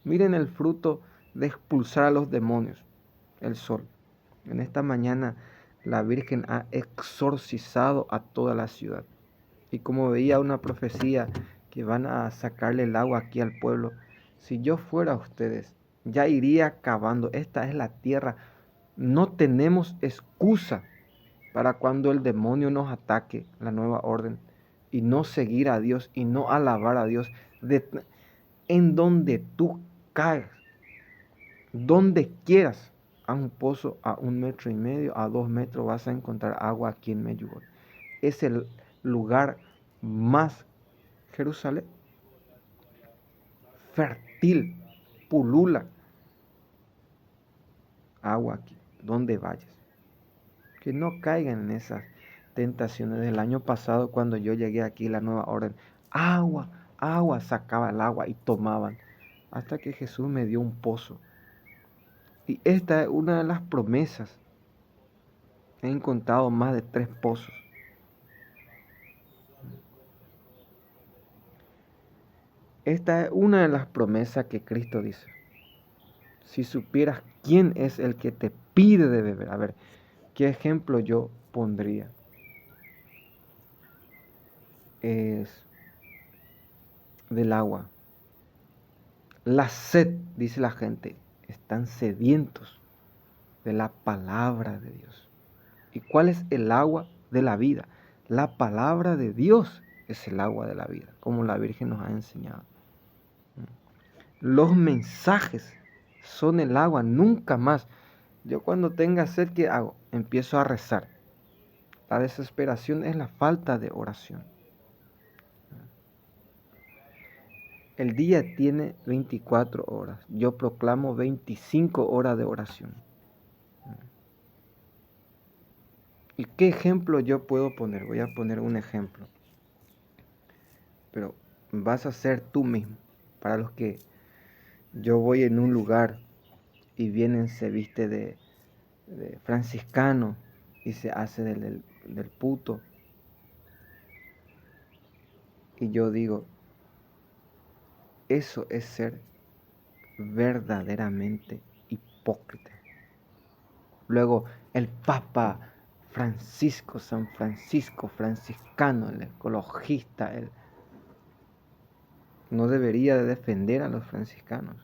Miren el fruto de expulsar a los demonios, el sol. En esta mañana la Virgen ha exorcizado a toda la ciudad. Y como veía una profecía que van a sacarle el agua aquí al pueblo, si yo fuera ustedes, ya iría acabando. Esta es la tierra. No tenemos excusa para cuando el demonio nos ataque, la nueva orden, y no seguir a Dios y no alabar a Dios. En donde tú caes, donde quieras, a un pozo a 1,5 metros, a 2 metros, vas a encontrar agua aquí en Medjugorje. Es el lugar más, Jerusalén, fértil, pulula agua aquí, donde vayas. Que no caigan en esas tentaciones del año pasado cuando yo llegué aquí, la nueva orden. Agua, agua, sacaba el agua y tomaban. Hasta que Jesús me dio un pozo. Y esta es una de las promesas. He encontrado más de 3 pozos. Esta es una de las promesas que Cristo dice. Si supieras quién es el que te pide de beber. A ver, ¿qué ejemplo yo pondría? Es del agua. La sed, dice la gente, están sedientos de la palabra de Dios. ¿Y cuál es el agua de la vida? La palabra de Dios es el agua de la vida, como la Virgen nos ha enseñado. Los mensajes son el agua, nunca más. Yo cuando tenga sed, ¿qué hago? Empiezo a rezar. La desesperación es la falta de oración. El día tiene 24 horas. Yo proclamo 25 horas de oración. ¿Y qué ejemplo yo puedo poner? Voy a poner un ejemplo. pero vas a ser tú mismo. Para los que yo voy en un lugar y vienen, se viste de franciscano y se hace del puto. Y yo digo, eso es ser verdaderamente hipócrita. Luego el Papa Francisco, San Francisco, franciscano, el ecologista, no debería de defender a los franciscanos.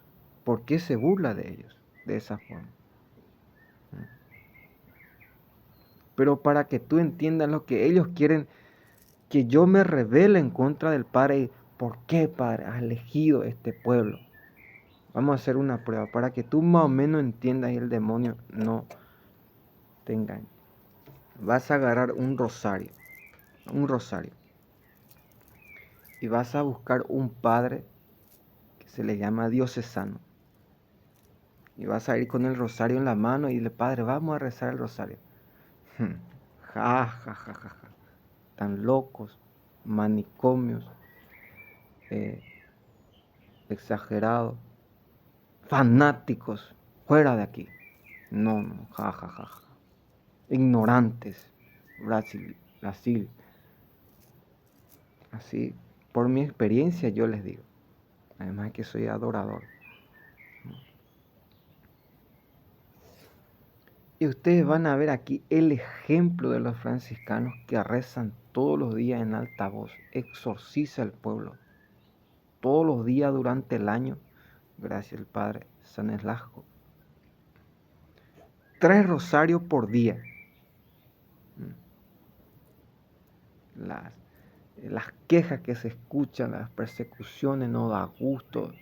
¿Por qué se burla de ellos de esa forma? Pero para que tú entiendas lo que ellos quieren, que yo me rebele en contra del Padre. ¿Por qué, Padre, has elegido este pueblo? Vamos a hacer una prueba para que tú más o menos entiendas y el demonio no te engañe. Vas a agarrar un rosario, y vas a buscar un padre que se le llama diocesano. Y vas a ir con el rosario en la mano y dile, Padre, vamos a rezar el rosario. Ja, ja, ja, ja, ja. Tan locos, manicomios, eh, exagerados, fanáticos, fuera de aquí. No, no, ja, ja, ja, ja. Ignorantes, Brasil. Así, por mi experiencia yo les digo. Además que soy adorador. Y ustedes van a ver aquí el ejemplo de los franciscanos que rezan todos los días en alta voz, exorciza al pueblo. Todos los días durante el año, gracias al Padre San Eslasco. 3 rosarios por día. Las quejas que se escuchan, las persecuciones, no da gusto.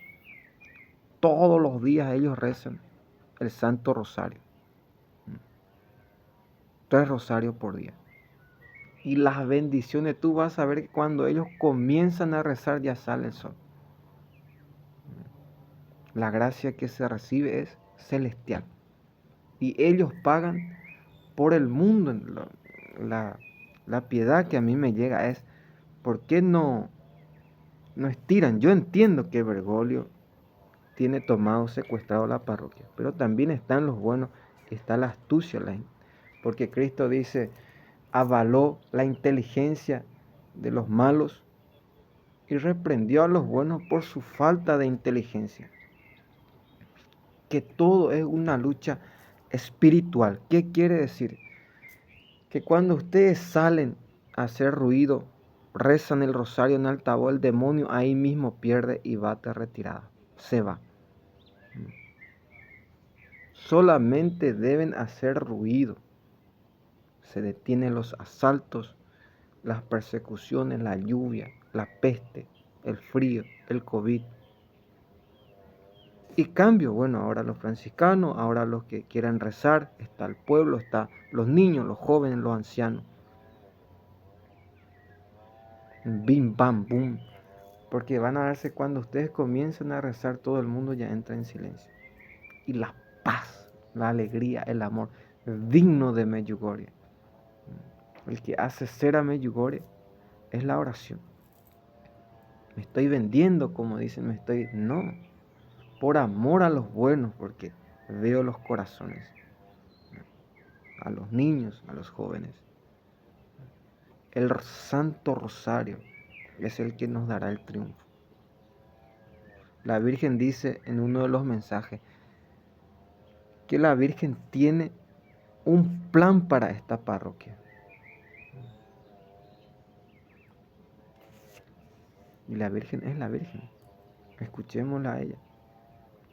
Todos los días ellos rezan el Santo Rosario. 3 rosarios por día. Y las bendiciones, tú vas a ver que cuando ellos comienzan a rezar ya sale el sol. La gracia que se recibe es celestial. Y ellos pagan por el mundo. La piedad que a mí me llega es, ¿por qué no estiran? Yo entiendo que Bergoglio tiene tomado, secuestrado la parroquia, pero también están los buenos, está la astucia, porque Cristo dice, avaló la inteligencia de los malos y reprendió a los buenos por su falta de inteligencia. Que todo es una lucha espiritual. ¿Qué quiere decir? Que cuando ustedes salen a hacer ruido, rezan el rosario en altavoz, el demonio ahí mismo pierde y va de retirada. Se va. Solamente deben hacer ruido. Se detienen los asaltos, las persecuciones, la lluvia, la peste, el frío, el COVID. Y cambio, bueno, ahora los franciscanos, ahora los que quieran rezar, está el pueblo, está los niños, los jóvenes, los ancianos. Bim, bam, boom. Porque van a darse cuando ustedes comiencen a rezar, todo el mundo ya entra en silencio. Y la paz, la alegría, el amor, digno de Medjugorje. El que hace ser a Medjugorje es la oración. Me estoy vendiendo, como dicen, no, por amor a los buenos, porque veo los corazones, a los niños, a los jóvenes. El Santo Rosario es el que nos dará el triunfo. La Virgen dice en uno de los mensajes que la Virgen tiene un plan para esta parroquia. Y la Virgen es la Virgen. Escuchémosla a ella.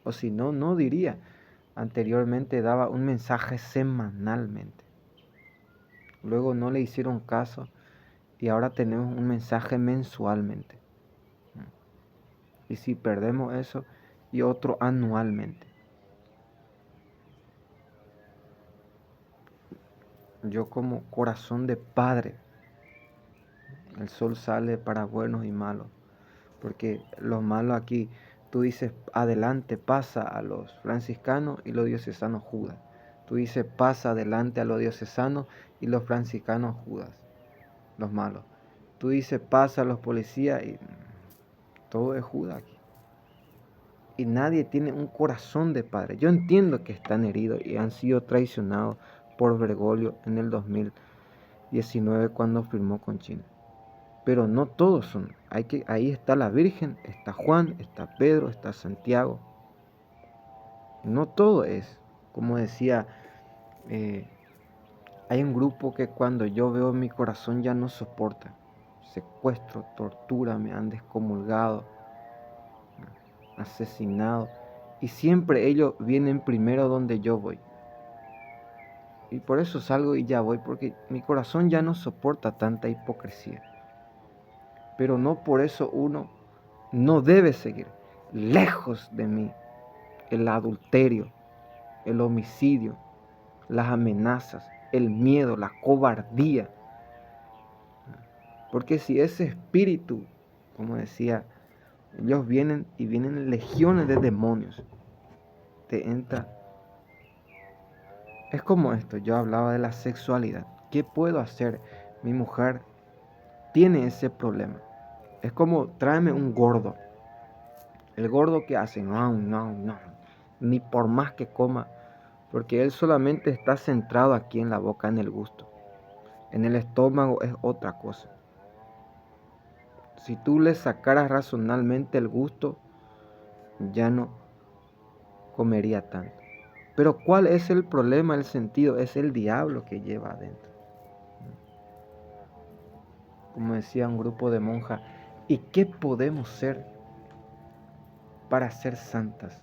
O si no, no diría. Anteriormente daba un mensaje semanalmente. Luego no le hicieron caso y ahora tenemos un mensaje mensualmente. Y si perdemos eso, y otro anualmente. Yo como corazón de padre, el sol sale para buenos y malos. Porque los malos aquí, tú dices adelante, pasa a los franciscanos y los diocesanos Judas. Tú dices pasa adelante a los diocesanos y los franciscanos Judas, los malos. Tú dices pasa a los policías y todo es Judas aquí. Y nadie tiene un corazón de padre. Yo entiendo que están heridos y han sido traicionados por Bergoglio en el 2019 cuando firmó con China. Pero no todos son. Ahí está la Virgen, está Juan, está Pedro, está Santiago. No todo es. Como decía, hay un grupo que cuando yo veo mi corazón ya no soporta. Secuestro, tortura, me han descomulgado, asesinado. Y siempre ellos vienen primero donde yo voy. Y por eso salgo y ya voy, porque mi corazón ya no soporta tanta hipocresía. Pero no por eso uno no debe seguir. Lejos de mí el adulterio, el homicidio, las amenazas, el miedo, la cobardía. Porque si ese espíritu, como decía, ellos vienen y vienen legiones de demonios, te entra. Es como esto, yo hablaba de la sexualidad. ¿Qué puedo hacer? Mi mujer tiene ese problema. Es como tráeme un gordo. El gordo que hace, no, ni por más que coma, porque él solamente está centrado aquí en la boca, en el gusto. En el estómago es otra cosa. Si tú le sacaras razonalmente el gusto, ya no comería tanto. Pero ¿cuál es el problema, el sentido? Es el diablo que lleva adentro. Como decía un grupo de monjas, ¿y qué podemos ser para ser santas?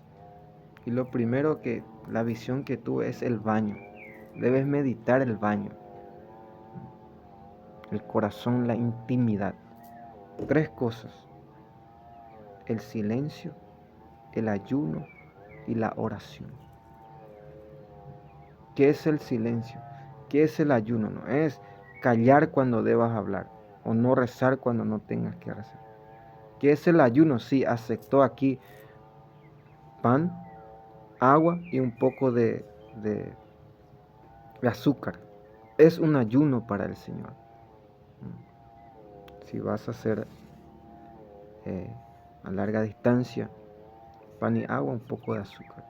Y lo primero que, la visión que tuve es el baño. Debes meditar el baño. El corazón, la intimidad. 3 cosas. El silencio, el ayuno y la oración. ¿Qué es el silencio? ¿Qué es el ayuno? No es callar cuando debas hablar o no rezar cuando no tengas que rezar. ¿Qué es el ayuno? Sí, aceptó aquí pan, agua y un poco de azúcar. Es un ayuno para el Señor. Si vas a hacer a larga distancia, pan y agua, un poco de azúcar.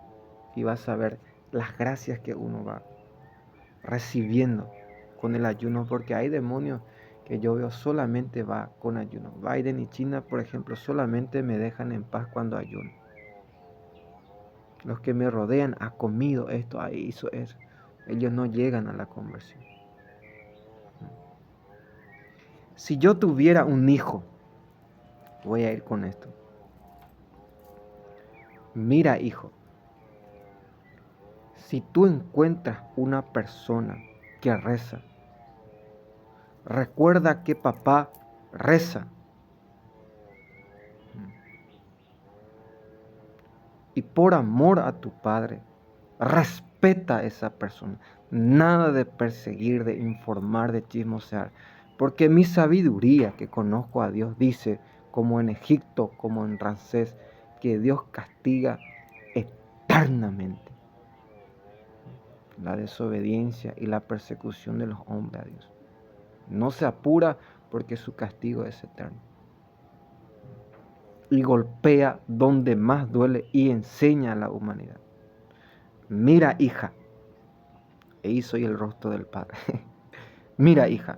Y vas a ver las gracias que uno va recibiendo con el ayuno, porque hay demonios que yo veo solamente va con ayuno. Biden y China, por ejemplo, solamente me dejan en paz cuando ayuno. Los que me rodean, ha comido esto, hizo eso. Ellos no llegan a la conversión. Si yo tuviera un hijo, voy a ir con esto. Mira, hijo, si tú encuentras una persona que reza, recuerda que papá reza. Y por amor a tu padre, respeta a esa persona. Nada de perseguir, de informar, de chismosear. Porque mi sabiduría, que conozco a Dios, dice, como en Egipto, como en Ramsés, que Dios castiga eternamente la desobediencia y la persecución de los hombres a Dios. No se apura porque su castigo es eterno. Y golpea donde más duele y enseña a la humanidad. Mira, hija, e hizo y el rostro del padre. Mira, hija,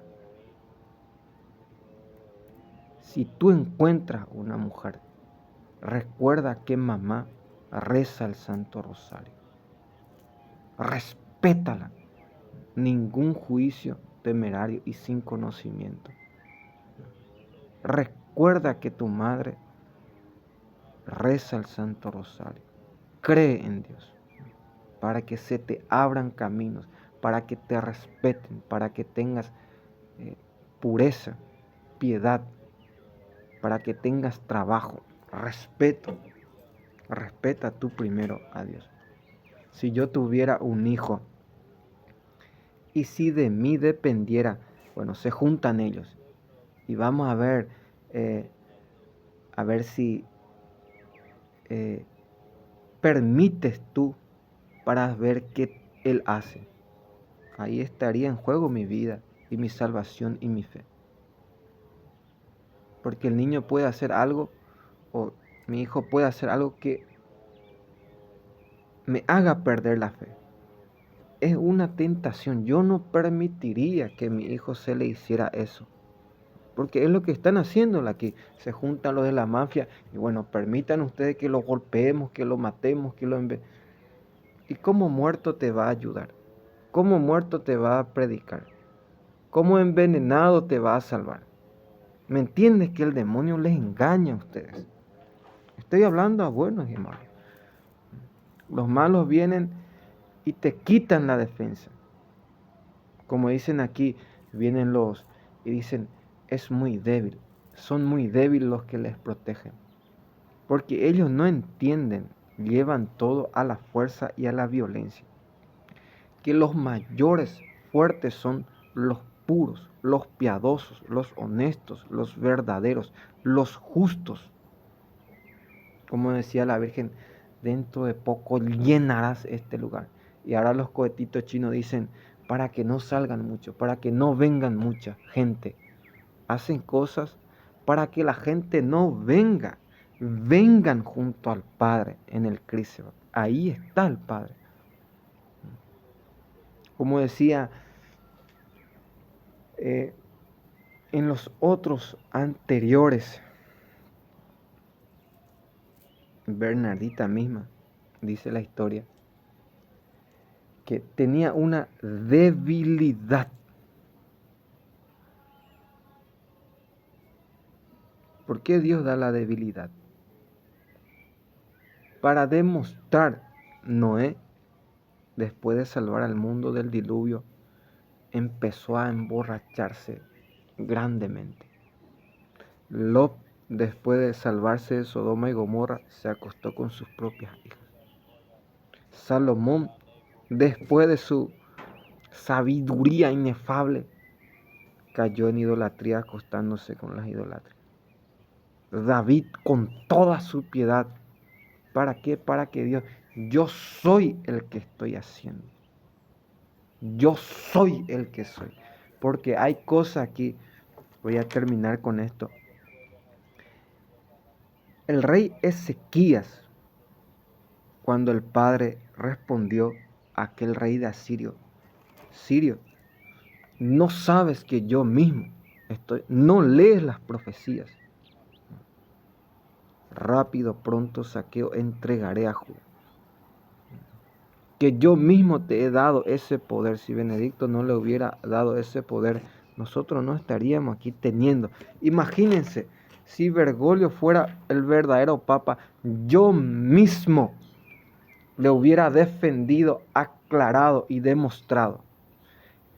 si tú encuentras una mujer, recuerda que mamá reza el Santo Rosario. Respétala. Ningún juicio temerario y sin conocimiento. Recuerda que tu madre reza el Santo Rosario. Cree en Dios para que se te abran caminos, para que te respeten, para que tengas pureza, piedad, para que tengas trabajo, respeto. Respeta tú primero a Dios. Si yo tuviera un hijo y si de mí dependiera, bueno, se juntan ellos y vamos a ver si permites tú para ver qué Él hace. Ahí estaría en juego mi vida y mi salvación y mi fe. Porque el niño puede hacer algo o mi hijo puede hacer algo que me haga perder la fe. Es una tentación. Yo no permitiría que mi hijo se le hiciera eso. Porque es lo que están haciendo aquí. Se juntan los de la mafia y bueno, permitan ustedes que lo golpeemos, que lo matemos, que lo ¿Y cómo muerto te va a ayudar? ¿Cómo muerto te va a predicar? ¿Cómo envenenado te va a salvar? ¿Me entiendes que el demonio les engaña a ustedes? Estoy hablando a buenos y malos. Los malos vienen y te quitan la defensa. Como dicen aquí, vienen los y dicen, es muy débil. Son muy débiles los que les protegen. Porque ellos no entienden, llevan todo a la fuerza y a la violencia. Que los mayores fuertes son los puros, los piadosos, los honestos, los verdaderos, los justos. Como decía la Virgen, dentro de poco llenarás este lugar. Y ahora los cohetitos chinos dicen, para que no salgan mucho, para que no vengan mucha gente. Hacen cosas para que la gente no venga. Vengan junto al Padre en el Cristo. Ahí está el Padre. Como decía en los otros anteriores, Bernardita misma, dice la historia, que tenía una debilidad. ¿Por qué Dios da la debilidad? Para demostrar, Noé, después de salvar al mundo del diluvio, empezó a emborracharse grandemente. Lot, después de salvarse de Sodoma y Gomorra, se acostó con sus propias hijas. Salomón, después de su sabiduría inefable, cayó en idolatría acostándose con las idólatras. David, con toda su piedad, ¿para qué? Para que Dios, yo soy el que estoy haciendo. Yo soy el que soy. Porque hay cosas aquí, voy a terminar con esto. El rey Ezequías, cuando el padre respondió a aquel rey de Asirio, Sirio, no sabes que yo mismo no lees las profecías. Rápido, pronto, saqueo, entregaré a Judá. Que yo mismo te he dado ese poder. Si Benedicto no le hubiera dado ese poder, nosotros no estaríamos aquí teniendo. Imagínense, si Bergoglio fuera el verdadero papa, yo mismo le hubiera defendido, aclarado y demostrado.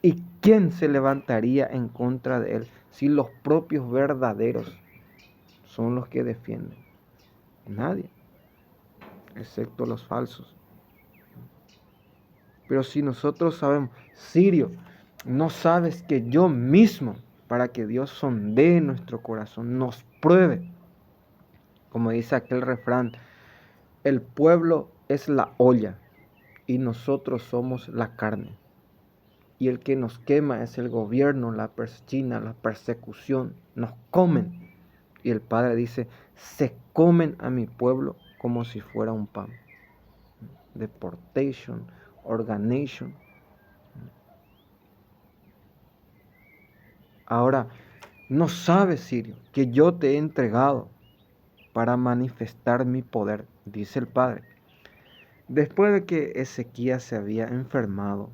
¿Y quién se levantaría en contra de él si los propios verdaderos son los que defienden? Nadie, excepto los falsos. Pero si nosotros sabemos, Sirio, no sabes que yo mismo, para que Dios sondee nuestro corazón, nos pruebe, como dice aquel refrán, el pueblo es la olla y nosotros somos la carne. Y el que nos quema es el gobierno, la China, la persecución, nos comen. Y el Padre dice, se comen a mi pueblo como si fuera un pan. Deportation, organization. Ahora, no sabes, Sirio, que yo te he entregado para manifestar mi poder, dice el Padre. Después de que Ezequías se había enfermado,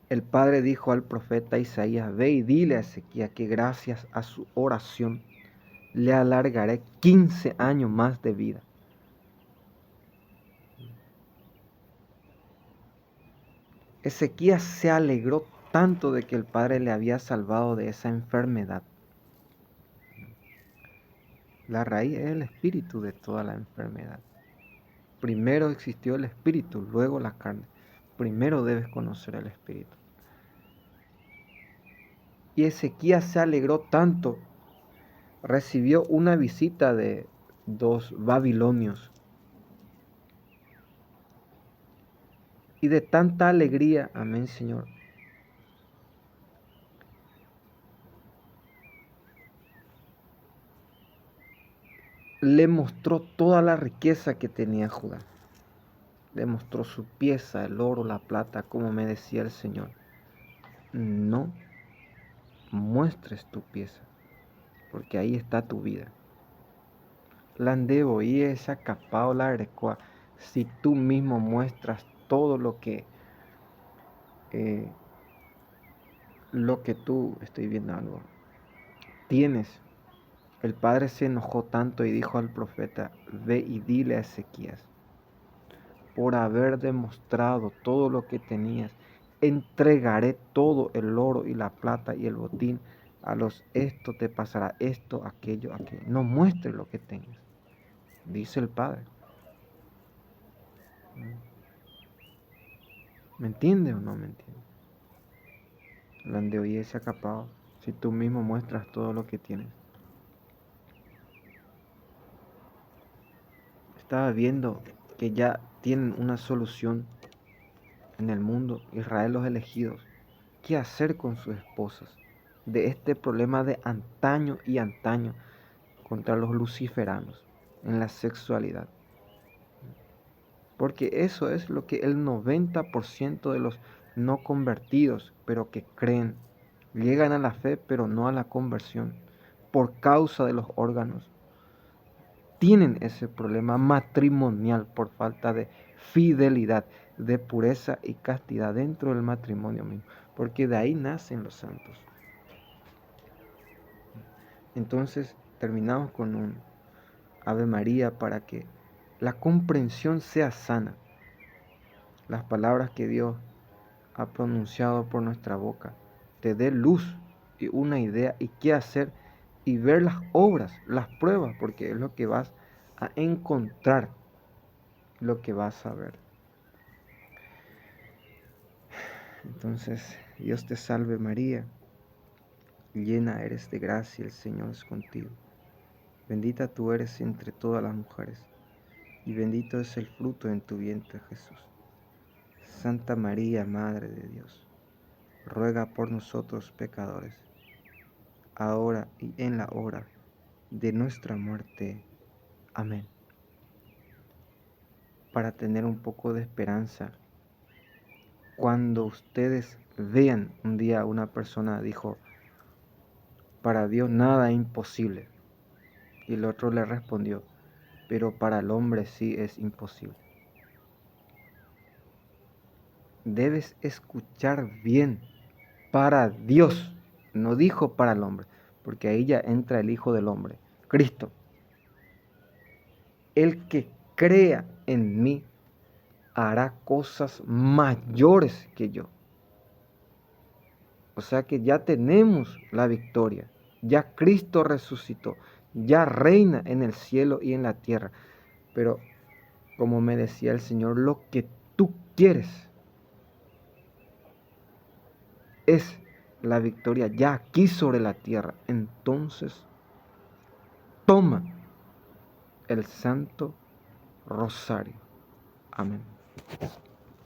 el Padre dijo al profeta Isaías, ve y dile a Ezequías que gracias a su oración le alargaré 15 años más de vida. Ezequías se alegró tanto de que el Padre le había salvado de esa enfermedad. La raíz es el espíritu de toda la enfermedad. Primero existió el espíritu, luego la carne. Primero debes conocer el espíritu. Y Ezequías se alegró tanto, recibió una visita de 2 babilonios. Y de tanta alegría, amén, Señor, le mostró toda la riqueza que tenía Judá. Le mostró su pieza, el oro, la plata, como me decía el Señor. No muestres tu pieza, porque ahí está tu vida. Landebo y esa capao la arecua. Si tú mismo muestras todo eh, lo que tú, estoy viendo algo, tienes. El padre se enojó tanto y dijo al profeta: ve y dile a Ezequías, por haber demostrado todo lo que tenías, entregaré todo el oro y la plata y el botín a los, esto te pasará, esto, aquello, aquello. No muestres lo que tengas, dice el padre. ¿Me entiende o no me entiende? La oye se acapado si tú mismo muestras todo lo que tienes. Estaba viendo que ya tienen una solución en el mundo, Israel los elegidos. ¿Qué hacer con sus esposas? De este problema de antaño y antaño contra los luciferanos en la sexualidad. Porque eso es lo que el 90% de los no convertidos, pero que creen, llegan a la fe, pero no a la conversión, por causa de los órganos, tienen ese problema matrimonial por falta de fidelidad, de pureza y castidad dentro del matrimonio mismo, porque de ahí nacen los santos. Entonces terminamos con un Ave María para que la comprensión sea sana. Las palabras que Dios ha pronunciado por nuestra boca te dé luz y una idea y qué hacer y ver las obras, las pruebas, porque es lo que vas a encontrar, lo que vas a ver. Entonces, Dios te salve María, llena eres de gracia, el Señor es contigo. Bendita tú eres entre todas las mujeres, y bendito es el fruto de tu vientre Jesús. Santa María, Madre de Dios, ruega por nosotros pecadores, ahora y en la hora de nuestra muerte. Amén. Para tener un poco de esperanza, cuando ustedes vean un día una persona dijo, para Dios nada es imposible, y el otro le respondió, pero para el hombre sí es imposible. Debes escuchar bien, para Dios, no dijo para el hombre, porque ahí ya entra el Hijo del Hombre, Cristo. El que crea en mí hará cosas mayores que yo. O sea que ya tenemos la victoria, ya Cristo resucitó, ya reina en el cielo y en la tierra. Pero como me decía el Señor, lo que tú quieres es la victoria ya aquí sobre la tierra. Entonces, toma el Santo Rosario. Amén.